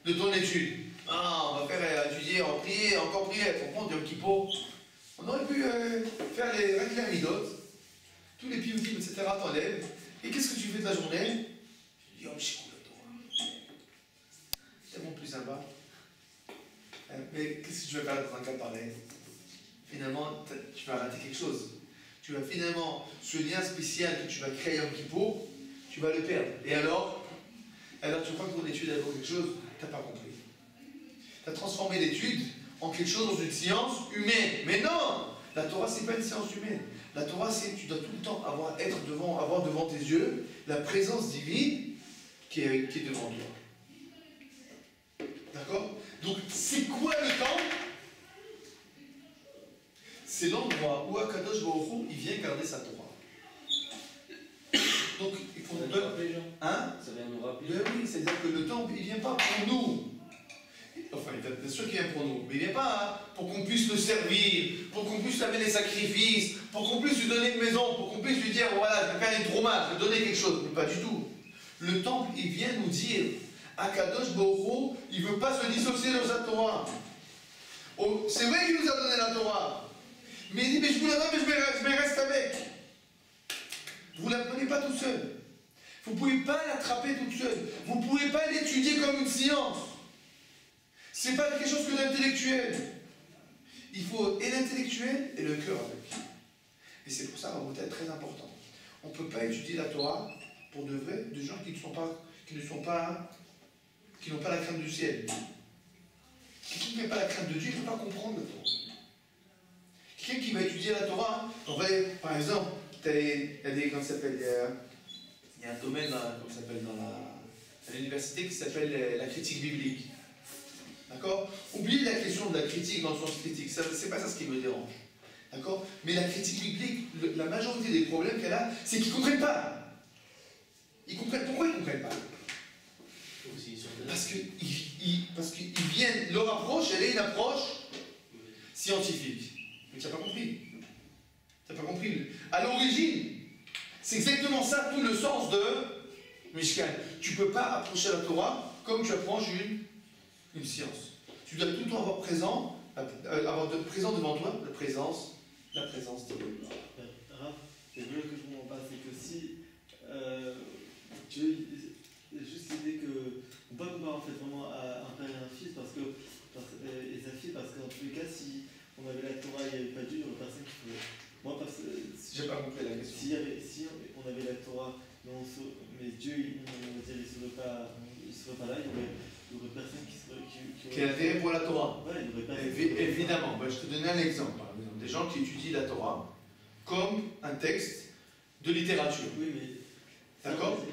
Speaker 1: de ton étude. Ah, on va faire étudier, en prier, encore prier, pour prendre Yom Kippour. On aurait pu faire les midotes, tous les piyutim, etc. t'enlèves. Et qu'est-ce que tu fais de la journée? Tu dis, oh, je coule le Torah. Tellement plus sympa. Mais qu'est-ce que tu vas faire dans un cas pareil? Finalement, tu vas rater quelque chose. Tu vas finalement, ce lien spécial que tu vas créer en Kippour, tu vas le perdre. Et alors tu crois que ton étude elle vaut quelque chose? Tu n'as pas compris. Tu as transformé l'étude en quelque chose dans une science humaine. Mais non! La Torah, c'est pas une science humaine. La Torah, c'est tu dois tout le temps avoir devant tes yeux la présence divine qui est devant toi. D'accord? Donc, c'est quoi le temps? C'est l'endroit où Akadosh Baruch Hu, il vient garder sa Torah. Donc, il faut nous rappeler, hein?
Speaker 3: Ça vient nous rappeler.
Speaker 1: Oui, c'est-à-dire que le temple, il ne vient pas pour nous. Enfin, bien sûr qu'il vient pour nous, mais il ne vient pas hein, pour qu'on puisse le servir, pour qu'on puisse lui amener des sacrifices, pour qu'on puisse lui donner une maison, pour qu'on puisse lui dire, voilà, je vais faire une trauma, je vais donner quelque chose. Mais pas du tout. Le temple, il vient nous dire, Akadosh Baruch Hu, il ne veut pas se dissocier de sa Torah. Oh, c'est vrai qu'il nous a donné la Torah. Mais il dit, mais je vous la donne, mais je me reste avec. Vous ne la prenez pas tout seul. Vous ne pouvez pas l'attraper toute seule. Vous ne pouvez pas l'étudier comme une science. Ce n'est pas quelque chose que l'intellectuel. Il faut et l'intellectuel et le cœur avec. Et c'est pour ça qu'on va être très important. On ne peut pas étudier la Torah pour de vrai, de gens qui n'ont pas la crainte du ciel. Quelqu'un qui n'a pas la crainte de Dieu, il ne peut pas comprendre la Torah. Quelqu'un qui va étudier la Torah, par exemple, il y a un domaine à l'université qui s'appelle la critique biblique. D'accord? Oubliez la question de la critique dans le sens critique, c'est pas ça ce qui me dérange. D'accord? Mais la critique biblique, la majorité des problèmes qu'elle a, c'est qu'ils ne comprennent pas. Pourquoi ils ne comprennent pas? Parce qu'ils viennent, leur approche, elle est une approche scientifique. Mais tu n'as pas compris. Tu n'as pas compris. À l'origine, c'est exactement ça, tout le sens de Mishkan. Tu ne peux pas approcher la Torah comme tu approches une science. Tu dois tout le temps avoir présent devant toi la présence divine.
Speaker 5: C'est vrai que je ne comprends pas, c'est que si Dieu, juste l'idée que on peut pas comparer en fait vraiment à un père et un fils et sa fille, parce qu'en tous les cas, si on avait la Torah et il n'y avait pas Dieu, il n'y aurait personne qui pouvait. Moi,
Speaker 1: J'ai pas compris la question.
Speaker 5: Si on avait la Torah, mais Dieu, il ne serait pas là, il y aurait personne qui
Speaker 1: Qui a intérêt pour la Torah.
Speaker 5: Ouais, il y aurait personne.
Speaker 1: Évidemment. Je te donne un exemple. Par exemple, des gens qui étudient la Torah comme un texte de littérature.
Speaker 5: Oui, mais.
Speaker 1: D'accord?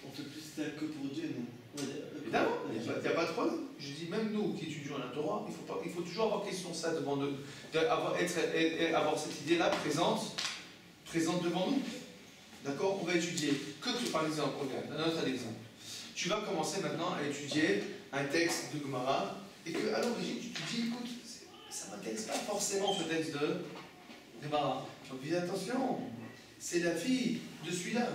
Speaker 5: On fait plus ça que pour Dieu, non?
Speaker 1: Évidemment, il n'y a pas de problème. Je dis, même nous qui étudions la Torah, il faut toujours avoir question de ça devant nous, avoir cette idée-là présente devant nous. D'accord? On va étudier. Par exemple, regarde, un autre exemple. Tu vas commencer maintenant à étudier un texte de Gemara et qu'à l'origine, tu te dis, écoute, ça ne m'intéresse pas forcément ce texte de Gemara. Donc, dis attention, c'est la fille de celui-là.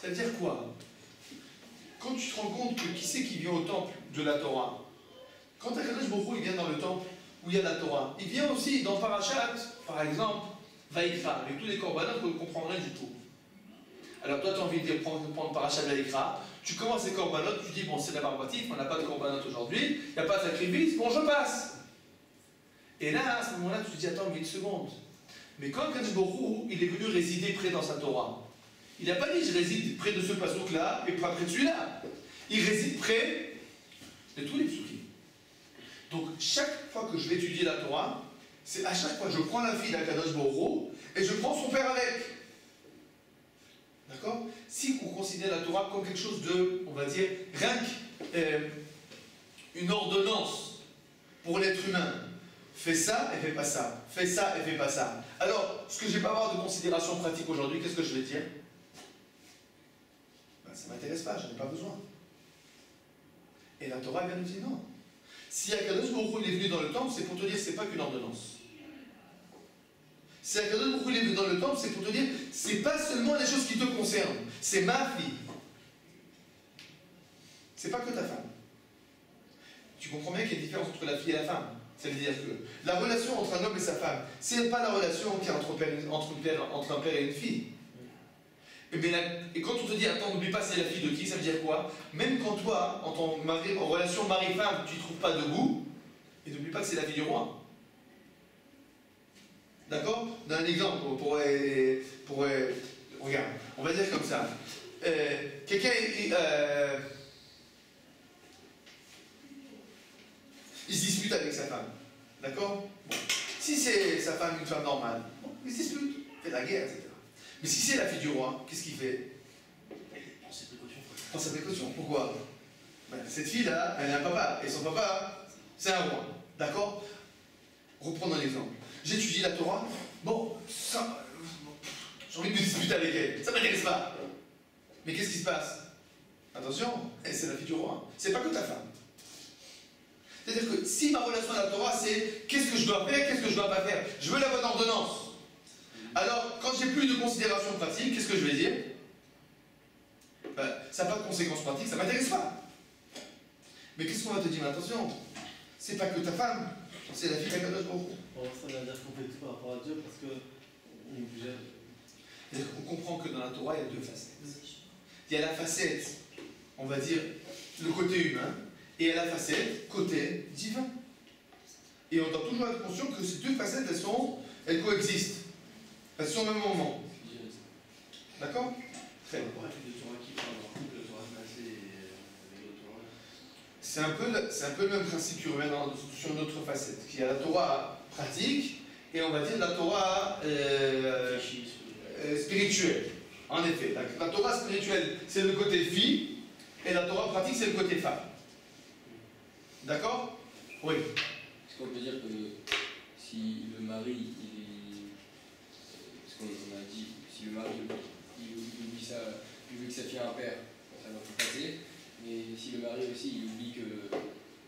Speaker 1: Ça veut dire quoi? Quand tu te rends compte que qui c'est qui vient au temple de la Torah, quand Akadosh Baruch Hu il vient dans le temple où il y a la Torah, il vient aussi dans Parashat, par exemple, Vaïkra, avec tous les korbanot qu'on ne comprend rien du tout. Alors toi, tu as envie de prendre Parashat Vayikra, tu commences les corbanotes, tu dis, bon, c'est la barbatif, on n'a pas de corbanotes aujourd'hui, il n'y a pas de sacrifice, bon, je passe. Et là, à ce moment-là, tu te dis, attends, mais une seconde. Mais quand Kadosh Baruch Hu, il est venu résider près dans sa Torah, il n'a pas dit, je réside près de ce pasouk-là et pas près de celui-là. Il réside près de tous les psukim. Donc, chaque fois que je vais étudier la Torah, c'est à chaque fois que je prends la fille d'Akadosh Baruch Hu et je prends son père avec. D'accord? Si on considère la Torah comme quelque chose de, on va dire, rien qu'une ordonnance pour l'être humain, fais ça et fais pas ça, fais ça et fais pas ça. Alors, ce que je ne vais pas avoir de considération pratique aujourd'hui, qu'est-ce que je vais dire? Ben, ça ne m'intéresse pas, je n'en ai pas besoin. Et la Torah vient nous dire non. Si Akadosh Baruch Hu est venu dans le temple, c'est pour te dire que ce n'est pas qu'une ordonnance. Si Akadosh Baruch Hu est venu dans le temple, c'est pour te dire ce n'est pas seulement les choses qui te concernent, c'est ma fille. C'est pas que ta femme. Tu comprends bien qu'il y a une différence entre la fille et la femme. Ça veut dire que la relation entre un homme et sa femme, c'est pas la relation qu'il y a entre un père et une fille. Et quand on te dit, attends, n'oublie pas c'est la fille de qui, ça veut dire quoi? Même quand toi, en relation mari-femme, tu ne trouves pas de goût, et n'oublie pas que c'est la fille du roi. D'accord? D'un exemple, regarde, on va dire comme ça. Quelqu'un, il se dispute avec sa femme. D'accord? Bon. Si c'est sa femme, une femme normale, bon, il se dispute, il fait la guerre, etc. Mais si c'est la fille du roi, qu'est-ce qu'il fait?
Speaker 2: Il prend ses précautions.
Speaker 1: Il prend ses précautions. Pourquoi? Ben, cette fille-là, elle a un papa, et son papa, c'est un roi. D'accord? Reprenons l'exemple. J'étudie la Torah, bon, ça, j'ai envie de me disputer avec elle, ça ne m'intéresse pas. Mais qu'est-ce qui se passe? Attention, c'est la fille du roi, c'est pas que ta femme. C'est-à-dire que si ma relation à la Torah, c'est qu'est-ce que je dois faire, qu'est-ce que je dois pas faire, je veux la bonne ordonnance. Alors, quand j'ai plus de considération pratique, qu'est-ce que je vais dire? Ben, ça n'a pas de conséquences pratiques, ça ne m'intéresse pas. Mais qu'est-ce qu'on va te dire? Attention, c'est pas que ta femme, c'est la fille d'Akadosh Baruch Hu.
Speaker 5: Bon, ça veut dire qu'on fait tout par rapport à Dieu parce que
Speaker 1: on comprend que dans la Torah, il y a deux facettes. Il y a la facette, on va dire, le côté humain, et il y a la facette, côté divin. Et on doit toujours être conscient que ces deux facettes, elles coexistent. Elles sont au même moment. D'accord? Très bien. C'est un peu le même principe qui revient sur une autre facette, qui est la Torah pratique, et on va dire la Torah spirituelle. En effet, la Torah spirituelle, c'est le côté fille, et la Torah pratique, c'est le côté femme. D'accord? Oui.
Speaker 3: Est-ce qu'on peut dire que si le mari, parce qu'on a dit, si le mari il oublie que sa fille a un père, ça va pas passer, mais si le mari aussi il oublie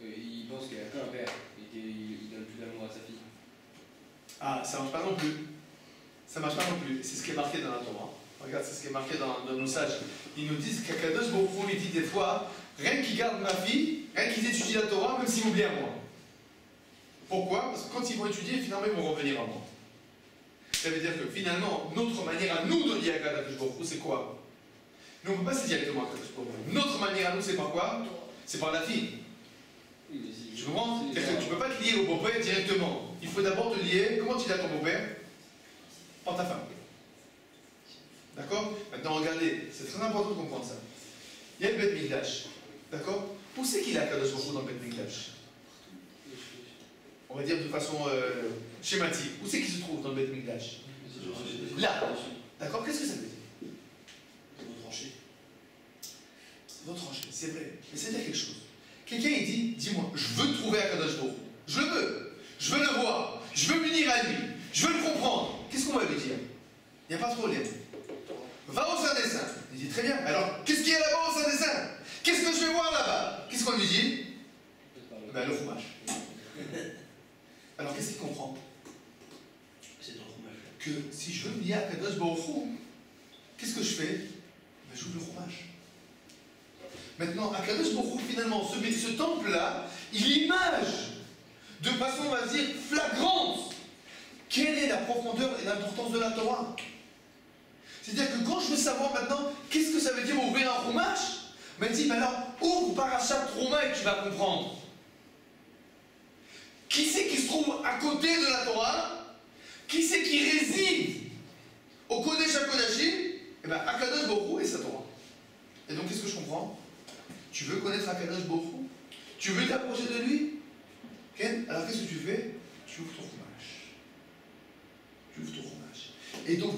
Speaker 3: il pense qu'il n'y a qu'un père et qu'il donne plus d'amour à sa fille.
Speaker 1: Ah, ça marche pas non plus. Ça marche pas non plus. C'est ce qui est marqué dans la Torah. Regarde, c'est ce qui est marqué dans nos sages. Ils nous disent qu'Akadosh Baruch Hu dit des fois, rien qu'ils gardent ma fille, rien qu'ils étudient la Torah, même s'ils m'oublient à moi. Pourquoi? Parce que quand ils vont étudier, finalement, ils vont revenir à moi. Ça veut dire que finalement, notre manière à nous de lier à Akadosh Baruch Hu, c'est quoi? Nous, on ne peut pas se lier directement à Akadosh Baruch Hu. Notre manière à nous, c'est par quoi? C'est par la fille.
Speaker 3: Oui, mais si
Speaker 1: Tu comprends? C'est-à-dire que tu ne peux pas te lier au beau-père directement. Il faut d'abord te lier. Comment tu dis à ton beau-père? Par ta femme. D'accord? Maintenant, regardez, c'est très important de comprendre ça. Il y a le Beth Mikdash. D'accord? Où c'est qu'il a Akadosh Baruch Hu dans le Beth Mikdash? On va dire de façon schématique. Où c'est qu'il se trouve dans le Beth Mikdash? Là. D'accord? Qu'est-ce que ça veut dire? Vos tranchées, c'est vrai. Mais c'est dire quelque chose. Quelqu'un il dit, dis-moi, je veux trouver Akadosh Baruch Hu. Je le veux. Je veux le voir. Je veux m'unir à lui. Je veux le comprendre. Qu'est-ce qu'on va lui dire? Il n'y a pas de problème. Va au sein des saints. Il dit, très bien. Alors, qu'est-ce qu'il y a là-bas au sein des saints? Qu'est-ce que je vais voir là-bas? Qu'est-ce qu'on lui dit? Ben, le fromage. Alors, qu'est-ce qu'il comprend?
Speaker 2: C'est dans le fromage.
Speaker 1: Que si je veux m'unir à Akadosh Baruch Hu, qu'est-ce que je fais? Ben, j'ouvre le fromage. Maintenant, Akadosh Baruch Hu, finalement, ce temple-là, il image de façon, on va dire, flagrante, quelle est la profondeur et l'importance de la Torah. C'est-à-dire que quand je veux savoir maintenant qu'est-ce que ça veut dire ouvrir un Chumash, il m'a dit, mais alors ouvre Parashat Trouma et tu vas comprendre. Qui c'est qui se trouve à côté de la Torah? Qui c'est qui réside au Kodesh HaKodashim? Eh bien, Akadosh Baruch Hu et sa Torah. Et donc, qu'est-ce que je comprends? Tu veux connaître Akadosh Baruch Hu? Tu veux t'approcher de lui? Ken? Alors, qu'est-ce que tu fais? Tu ouvres ton Chumash. Tu ouvres ton Chumash. Et donc,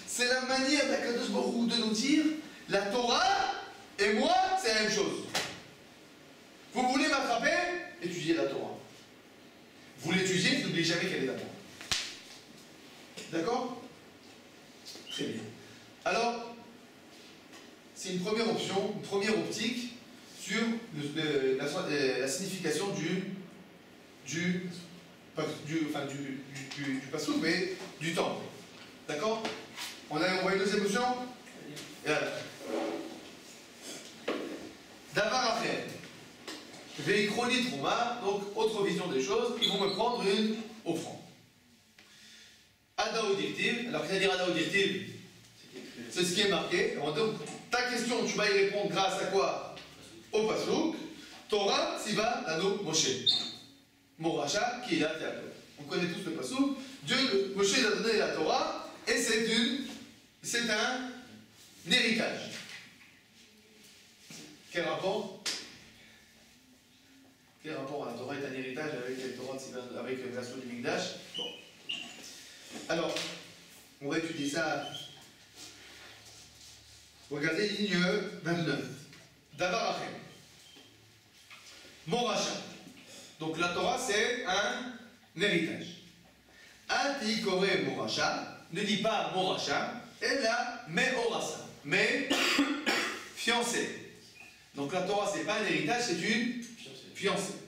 Speaker 1: c'est la manière d'Akadosh Baruch Hu de nous dire, la Torah et moi, c'est la même chose. Vous voulez m'attraper? Étudiez la Torah. Vous l'étudiez, n'oubliez jamais qu'elle est là-bas. D'accord? Très bien. Alors, c'est une première option, une première optique sur la signification du passouk, mais du temple. D'accord? On voit une deuxième option? Et là. Davar après. Veikronit Trouma, donc autre vision des choses, ils vont me prendre une offrande. Ada Odirtiv, alors qu'est-ce que dire Ada Odirtiv? C'est ce qui est marqué. Donc, ta question, tu vas y répondre grâce à quoi? Au Passouk. Torah, Siva, Nano, Moshe. Moracha, qui est là, on connaît tous le Passouk. Dieu, Moshe, il a donné la Torah, et c'est un héritage. Quel rapport? Quel rapport à la Torah est un héritage avec la Torah avec la Sourate du Mikdash? Bon. Alors, on va étudier ça. Regardez ligne 29. Davar Achem. Moracha. Donc la Torah c'est un héritage. Ati Kore Moracha. Ne dis pas Moracha. Elle a Meorasa. Mais fiancée. Donc la Torah c'est pas un héritage, c'est une fiancée.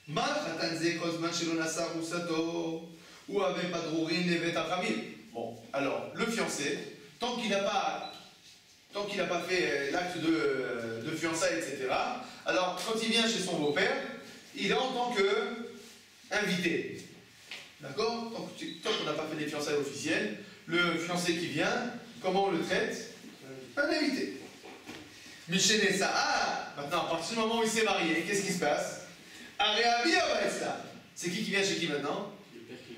Speaker 1: Ma Khatanze Kozman Shelonasa Rusato. Ou avec Padrourin et Vetachamim. Bon, alors, le fiancé, tant qu'il n'a pas fait l'acte de fiançailles, etc., alors, quand il vient chez son beau-père, il est en tant qu'invité. D'accord? Tant qu'on n'a pas fait des fiançailles officielles, le fiancé qui vient, comment on le traite? Un invité. Mishenesa, maintenant, à partir du moment où il s'est marié, qu'est-ce qui se passe? Areavi Avaesla. C'est qui vient chez qui maintenant?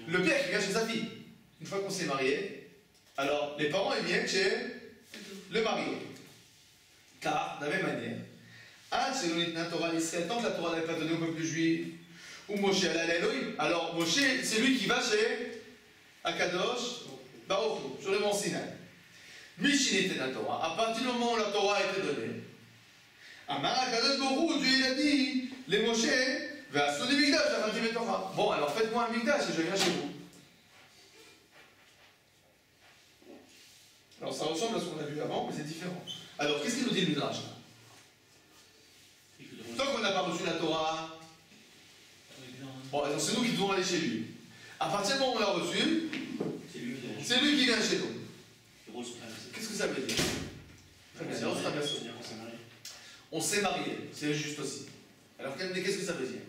Speaker 1: Le père qui vient chez sa fille. Une fois qu'on s'est marié, alors les parents ils viennent chez le marié. Car, de la même manière, tant que la Torah n'avait pas donné au peuple juif, ou Moshe à l'Elohim, alors Moshe, c'est lui qui va chez Akadosh Baruch Hu, sur le mont Sinaï. Mishinete la Torah, à partir du moment où la Torah a été donnée, Amar Akadosh Baruch Hu, Dieu il a dit, les Moshe, bon, alors faites-moi un Mikdash et je viens chez vous. Alors ça ressemble à ce qu'on a vu avant, mais c'est différent. Alors qu'est-ce qu'il nous dit le Midrash? Tant qu'on n'a pas reçu la Torah, bon, alors c'est nous qui devons aller chez lui. À partir du moment où on l'a reçu, c'est lui qui vient chez nous. Qu'est-ce que ça veut dire? On s'est marié, c'est juste aussi. Alors qu'est-ce que ça veut dire?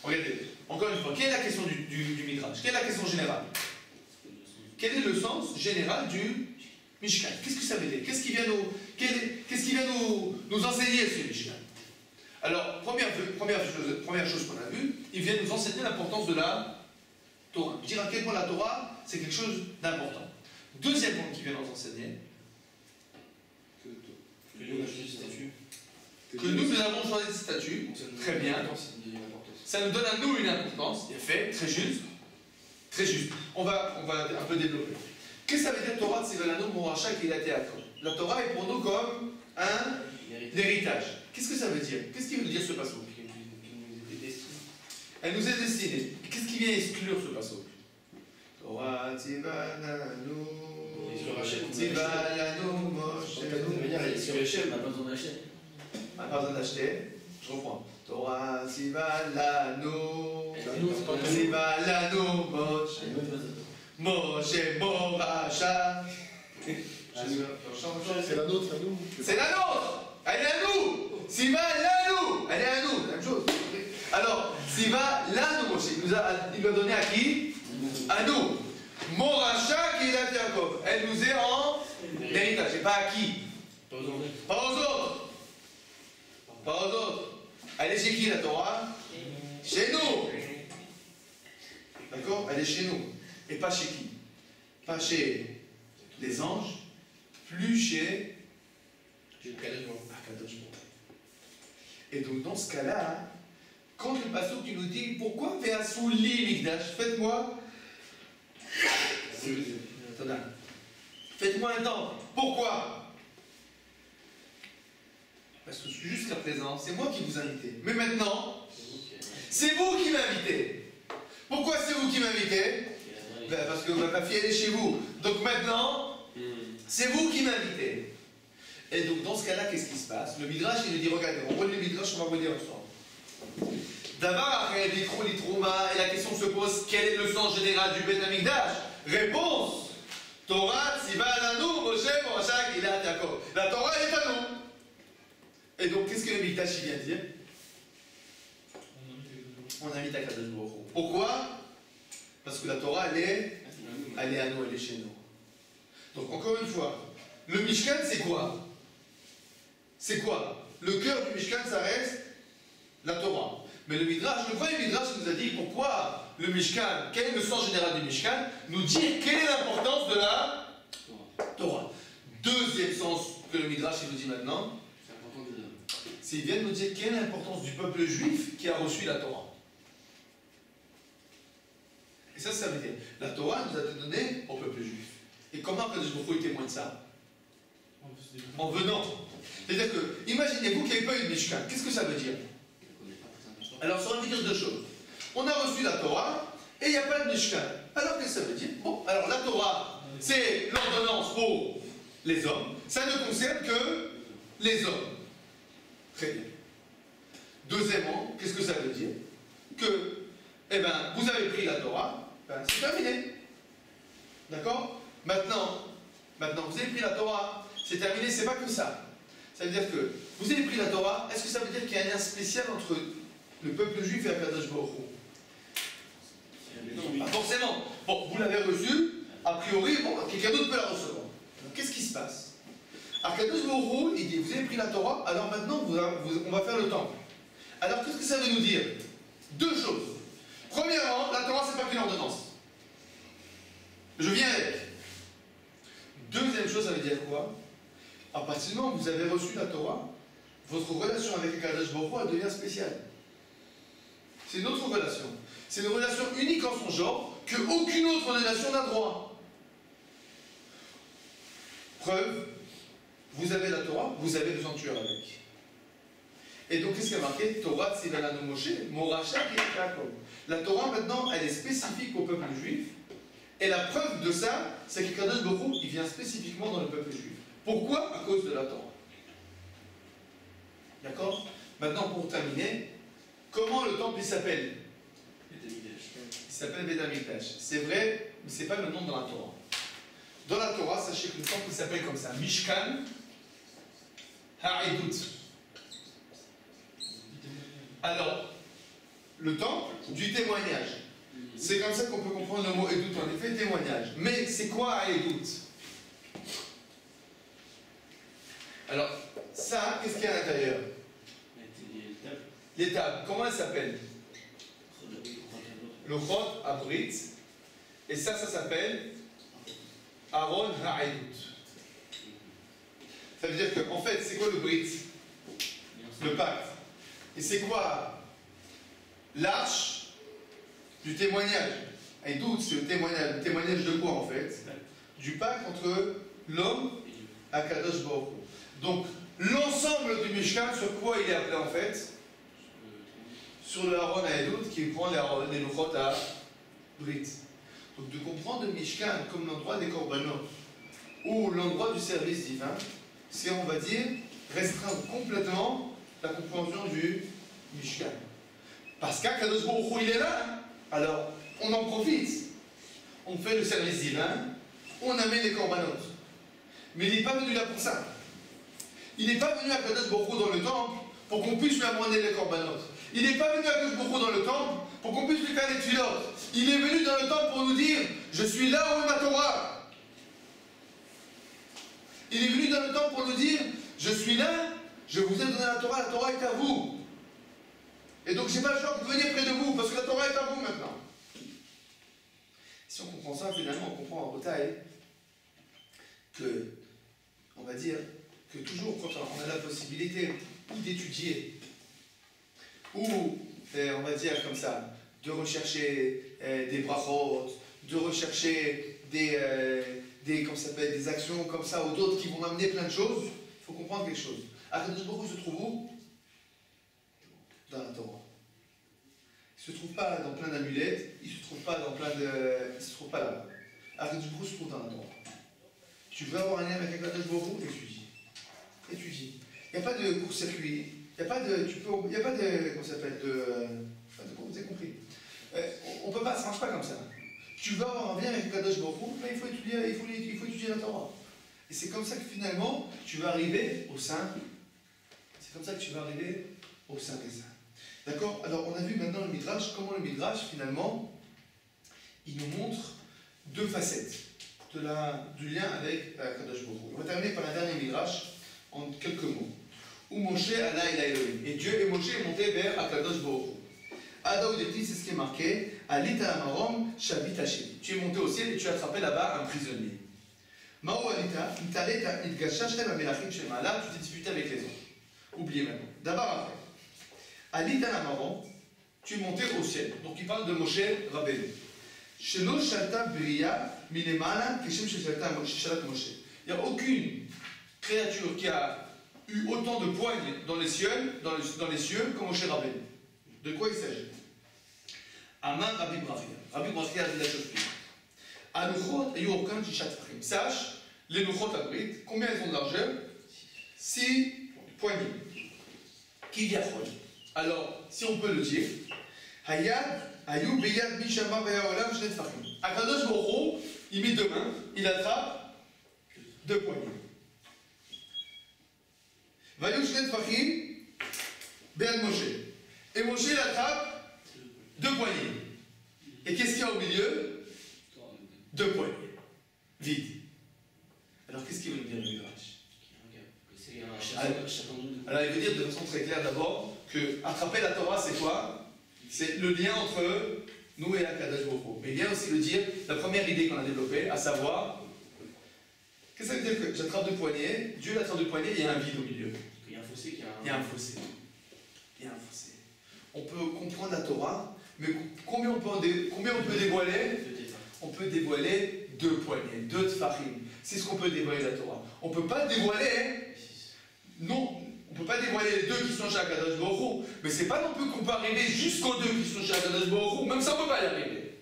Speaker 1: Regardez, encore une fois, quelle est la question du Midrash? Quelle est la question générale? Quel est le sens général du Mishkan? Qu'est-ce que ça veut dire? Qu'est-ce qui vient nous enseigner ce Mishkan? Alors, première chose qu'on a vue, il vient nous enseigner l'importance de la Torah. Dire à quel point la Torah, c'est quelque chose d'important. Deuxième point qu'il vient nous enseigner, que nous avons choisi ce statut, très bien. Ça nous donne à nous une importance, il est fait, très juste. Très juste. On va un peu développer. Qu'est-ce que ça veut dire Torah Tzivalano Moracha qui a été à toi? La Torah est pour nous comme un héritage. Qu'est-ce que ça veut dire? Qu'est-ce qu'il veut dire ce passouk? Elle nous est destinée. Qu'est-ce qui vient exclure ce passouk? Torah Tzivalano Moshe.
Speaker 3: De manière, elle est sur l'échelle, on n'a pas besoin d'acheter.
Speaker 1: On n'a pas besoin d'acheter. Je reprends. Torah Tzivalano Moshe. Moshe Moracha.
Speaker 5: C'est la nôtre, à nous.
Speaker 1: C'est la nôtre. Elle est à nous. Siva Lano. Elle est à nous. La même chose. Alors, Siva Lano Moshe. Il lui a donné à qui? À nous. Moracha qui est la Yaakov. Elle nous est en héritage. Et pas à qui? Pas aux autres. Pas aux autres. Elle est chez qui la Torah? Chez nous. D'accord? Elle est chez nous. Et pas chez qui? Pas chez les anges, plus chez Akadosh Baruch Hu. Et donc dans ce cas-là, quand le pasteur qui nous dit pourquoi Ve'asouli Mikdash, faites-moi faites-moi un temple. Pourquoi? Parce que jusqu'à présent, c'est moi qui vous invitez. Mais maintenant, c'est vous qui m'invitez. Pourquoi c'est vous qui m'invitez? Ben parce que ma fille elle est chez vous. Donc maintenant, c'est vous qui m'invitez. Et donc dans ce cas-là, qu'est-ce qui se passe? Le Midrash il nous dit, regardez, on voit le Midrash, on va relire ensemble. D'abord, après les trouma, et la question se pose, quel est le sens général du Beth Amikdash? Réponse, Torah, Tziva Alanu, Moshe, Moracha, Gilat, Yaakov. La Torah est à nous. Et donc, qu'est-ce que le Mikdash il vient dire? On invite à Kadosh Baruch Hu. Pourquoi? Parce que la Torah, elle est à nous, elle est chez nous. Donc, encore une fois, le Mishkan, c'est quoi? C'est quoi? Le cœur du Mishkan, ça reste la Torah. Mais le Midrash, le premier Midrash nous a dit pourquoi le Mishkan, quel est le sens général du Mishkan, nous dit quelle est l'importance de la Torah. Deuxième sens que le Midrash il nous dit maintenant, c'est qu'il vient de nous dire quelle est l'importance du peuple juif qui a reçu la Torah. Et ça veut dire, la Torah nous a été donnée au peuple juif. Et comment Kadosh Baruch Hu témoigne de ça? En venant. C'est-à-dire que, imaginez-vous qu'il n'y ait pas eu de Mishkan. Qu'est-ce que ça veut dire? Alors, ça veut dire deux choses. On a reçu la Torah et il n'y a pas de Mishkan. Alors, qu'est-ce que ça veut dire? Bon, alors la Torah, c'est l'ordonnance pour les hommes. Ça ne concerne que les hommes. Très bien. Deuxièmement, qu'est-ce que ça veut dire? Que, eh bien, vous avez pris la Torah, ben, c'est terminé. D'accord? Maintenant, vous avez pris la Torah, c'est terminé, c'est pas que ça. Ça veut dire que vous avez pris la Torah, est-ce que ça veut dire qu'il y a un lien spécial entre le peuple juif et Akadosh Baruch Hu? Non, pas forcément. Bon, vous l'avez reçu, a priori, bon, quelqu'un d'autre peut la recevoir. Donc, qu'est-ce qui se passe? Akadosh Baruch Hu, il dit, vous avez pris la Torah, alors maintenant, on va faire le temple. Alors, qu'est-ce que ça veut nous dire? Deux choses. Premièrement, la Torah, c'est pas qu'une ordonnance. Je viens avec. Deuxième chose, ça veut dire quoi? À partir du moment où vous avez reçu la Torah, votre relation avec Akadosh Baruch Hu, elle devient spéciale. C'est notre relation. C'est une relation unique en son genre qu'aucune autre relation n'a droit. Preuve, vous avez la Torah, vous avez le sanctuaire avec. Et donc, qu'est-ce qu'il y a marqué? Torah Tzivalanu Moshe, Moracha Yaakov. La Torah, maintenant, elle est spécifique au peuple juif. Et la preuve de ça, c'est que Kadosh Baruch Hu, il vient spécifiquement dans le peuple juif. Pourquoi? À cause de la Torah. D'accord? Maintenant, pour terminer, comment le temple il s'appelle? Il s'appelle Beth Amikdash. C'est vrai, mais ce n'est pas le nom dans la Torah. Dans la Torah, sachez que le temple il s'appelle comme ça, Mishkan Ha'edut. Alors, le temple du témoignage. C'est comme ça qu'on peut comprendre le mot Edut, en effet, témoignage. Mais c'est quoi Edut? Alors, ça, qu'est-ce qu'il y a à l'intérieur? Les tables. Comment elles s'appellent? Le Chod Abrit. Et ça s'appelle Aaron Ha'edut. Ça veut dire que, en fait, c'est quoi le Brit? Le pacte. Et c'est quoi l'arche du témoignage? Edut, c'est le témoignage. Le témoignage de quoi, en fait? Du pacte entre l'homme et Akadosh Baruch Hu. Donc, l'ensemble du Mishkan, sur quoi il est appelé, en fait? Sur le Aaron Ha'edut, qui prend les Luchot à Brit. Donc, de comprendre le Mishkan comme l'endroit des Korbanot, ou l'endroit du service divin, c'est, on va dire, restreindre complètement la compréhension du Mishkan. Parce qu'Akadosh Baruch Hu, il est là. Alors, on en profite. On fait le service divin, on amène les korbanot. Mais il n'est pas venu là pour ça. Il n'est pas venu à Akadosh Baruch Hu dans le temple pour qu'on puisse lui amener les korbanot. Il n'est pas venu à Akadosh Baruch Hu dans le temple pour qu'on puisse lui faire les tuilotes. Il est venu dans le temps pour nous dire, je suis là où est ma Torah. Il est venu dans le temps pour nous dire, je suis là, je vous ai donné la Torah est à vous. Et donc j'ai pas le choix de venir près de vous, parce que la Torah est à vous maintenant. Si on comprend ça, finalement, on comprend en détail que, on va dire, que toujours quand on a la possibilité ou d'étudier, ou, on va dire comme ça, de rechercher des brachot, de rechercher comment ça s'appelle, des actions comme ça, ou d'autres qui vont amener plein de choses, il faut comprendre quelque chose. Akadosh Baruch Hu se trouve où? Dans la Torah. Il ne se trouve pas dans plein d'amulettes, il ne se trouve pas dans plein de... Il ne se trouve pas là-bas. Akadosh Baruch Hu se trouve dans la Torah. Tu veux avoir un lien avec Akadosh Baruch Hu, étudie. Étudie. Il n'y a pas de court-circuit, il n'y a pas de... Il n'y a pas de... Comment ça s'appelle? Vous avez compris. On peut pas, ça ne marche pas comme ça. Tu veux avoir un lien avec Akadosh Baruch Hu, il faut étudier la Torah. Et c'est comme ça que finalement, tu vas arriver au sein. C'est comme ça que tu vas arriver au sein des saints. D'accord? Alors, on a vu maintenant le Midrash, comment le Midrash, finalement, il nous montre deux facettes du lien avec Akadosh Baruch Hu. On va terminer par un dernier Midrash, en quelques mots. Où Moshe alla ila Elohim. Et Dieu et Moshe est monté vers Akadosh Baruch Hu. Ada Udeti, c'est ce qui est marqué. Alita Amarom, Shabit Hashem. Tu es monté au ciel et tu as attrapé là-bas un prisonnier. Mao Alita, Intaleta, Idgashashtem Amelachim Shemala, tu t'es disputé avec les autres. Oubliez maintenant. D'abord après. Alita Amarom, tu es monté au ciel. Donc il parle de Moshe Rabbeinu. Shelo Shalta Bria, Minemala, Keshem Shalta Moshe. Il n'y a aucune créature qui a eu autant de poignes dans les cieux que Moshe Rabbeinu. De quoi il s'agit? Amar Rabbi Brachia. Rabbi Brachia a dit la chose suivante. Anuchot et Yorkan Jishat Frim. Sache, les Nuchot abritent, combien elles ont de largeur? 6 poignées. Qui viachol. Alors, si on peut le dire, Hayad, Ayou, Beyad, Mishama, Bayaolam, Shnet Fachim. Akadosh Baruch Hu, il met 2 mains, il attrape 2 poignées. Vayou, Shnet Fachim, Beyad Moshe. Et Moshe, il attrape 2 poignées. Et qu'est-ce qu'il y a au milieu? 2 poignées. Vide. Alors, qu'est-ce qu'il veut nous dire le Midrash? Alors, il veut dire de façon très claire d'abord que attraper la Torah, c'est quoi? C'est le lien entre nous et Akadosh Baruch Hu. Mais il vient aussi le dire, la première idée qu'on a développée, à savoir, qu'est-ce que ça veut dire que j'attrape 2 poignées, Dieu l'attrape 2 poignées, il y a un vide au milieu.
Speaker 6: Il y a un fossé qui a
Speaker 1: Il y a un fossé. Il y a un fossé. On peut comprendre la Torah, mais combien on peut dévoiler? On peut dévoiler 2 poignées, 2 tfachim. C'est ce qu'on peut dévoiler la Torah. On ne peut pas dévoiler, non, on ne peut pas dévoiler les 2 qui sont chez Akadosh Baruch Hu, mais c'est pas non plus qu'on peut arriver jusqu'aux 2 qui sont chez Akadosh Baruch Hu, même ça on ne peut pas y arriver.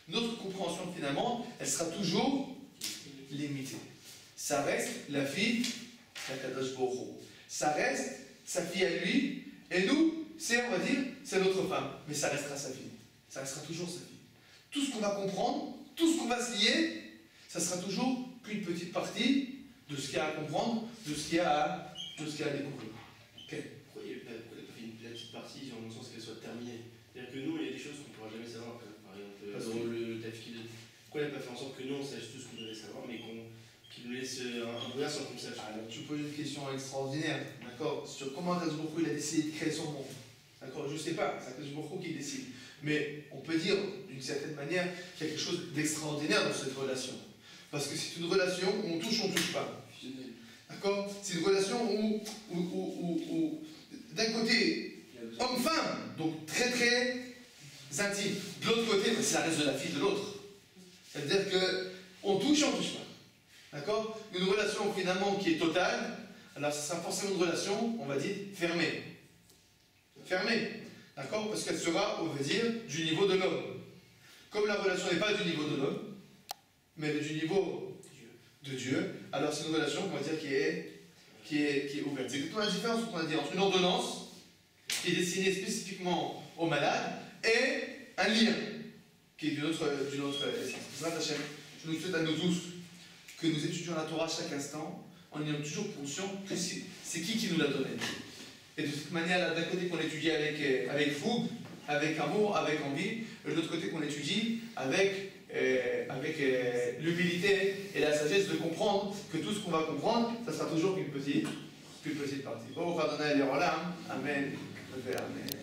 Speaker 1: Notre compréhension finalement, elle sera toujours limitée. Ça reste la fille d'Akadosh Baruch Hu. Ça reste sa fille à lui, et nous, on va dire, c'est notre femme, mais ça restera sa fille. Ça restera toujours sa fille. Tout ce qu'on va comprendre, tout ce qu'on va se lier, ça sera toujours qu'une petite partie de ce qu'il y a à comprendre, de ce qu'il y a à découvrir. Okay.
Speaker 7: Pourquoi il n'a pas fait une petite partie, dans le sens qu'elle soit terminée? C'est-à-dire que nous, il y a des choses qu'on ne pourra jamais savoir, par exemple, dans le tafkid. Pourquoi il n'a pas fait en sorte que nous, on sache tout ce qu'on devait savoir, mais qu'il nous laisse un brouillard sans qu'on sache?
Speaker 1: Alors, tu poses une question extraordinaire, d'accord, sur comment Akadosh Baruch Hu il a décidé de créer son monde. D'accord, je ne sais pas, c'est Akadosh Baruch Hu qui décide. Mais on peut dire, d'une certaine manière, qu'il y a quelque chose d'extraordinaire dans cette relation. Parce que c'est une relation où on touche pas. D'accord? C'est une relation où d'un côté, homme-femme, donc très très intime. De l'autre côté, c'est la reste de la fille de l'autre. C'est-à-dire qu'on touche et on ne touche pas. D'accord? Une relation finalement qui est totale, alors ça sera forcément une relation, on va dire, fermée. Fermée. D'accord? Parce qu'elle sera, on va dire, du niveau de l'homme. Comme la relation n'est pas du niveau de l'homme, mais du niveau de Dieu, alors c'est une relation, on va dire, qui est ouverte. C'est exactement la différence qu'on a dit entre une ordonnance, qui est destinée spécifiquement aux malades, et un lien, qui est d'une autre essence. Je nous souhaite à nous tous que nous étudions la Torah chaque instant, en ayant toujours conscience que c'est qui nous l'a donné. Et de cette manière, d'un côté qu'on étudie avec fougue, avec amour, avec envie, et de l'autre côté qu'on étudie avec l'humilité et la sagesse de comprendre que tout ce qu'on va comprendre, ça sera toujours qu'une petite partie. Amen. Amen.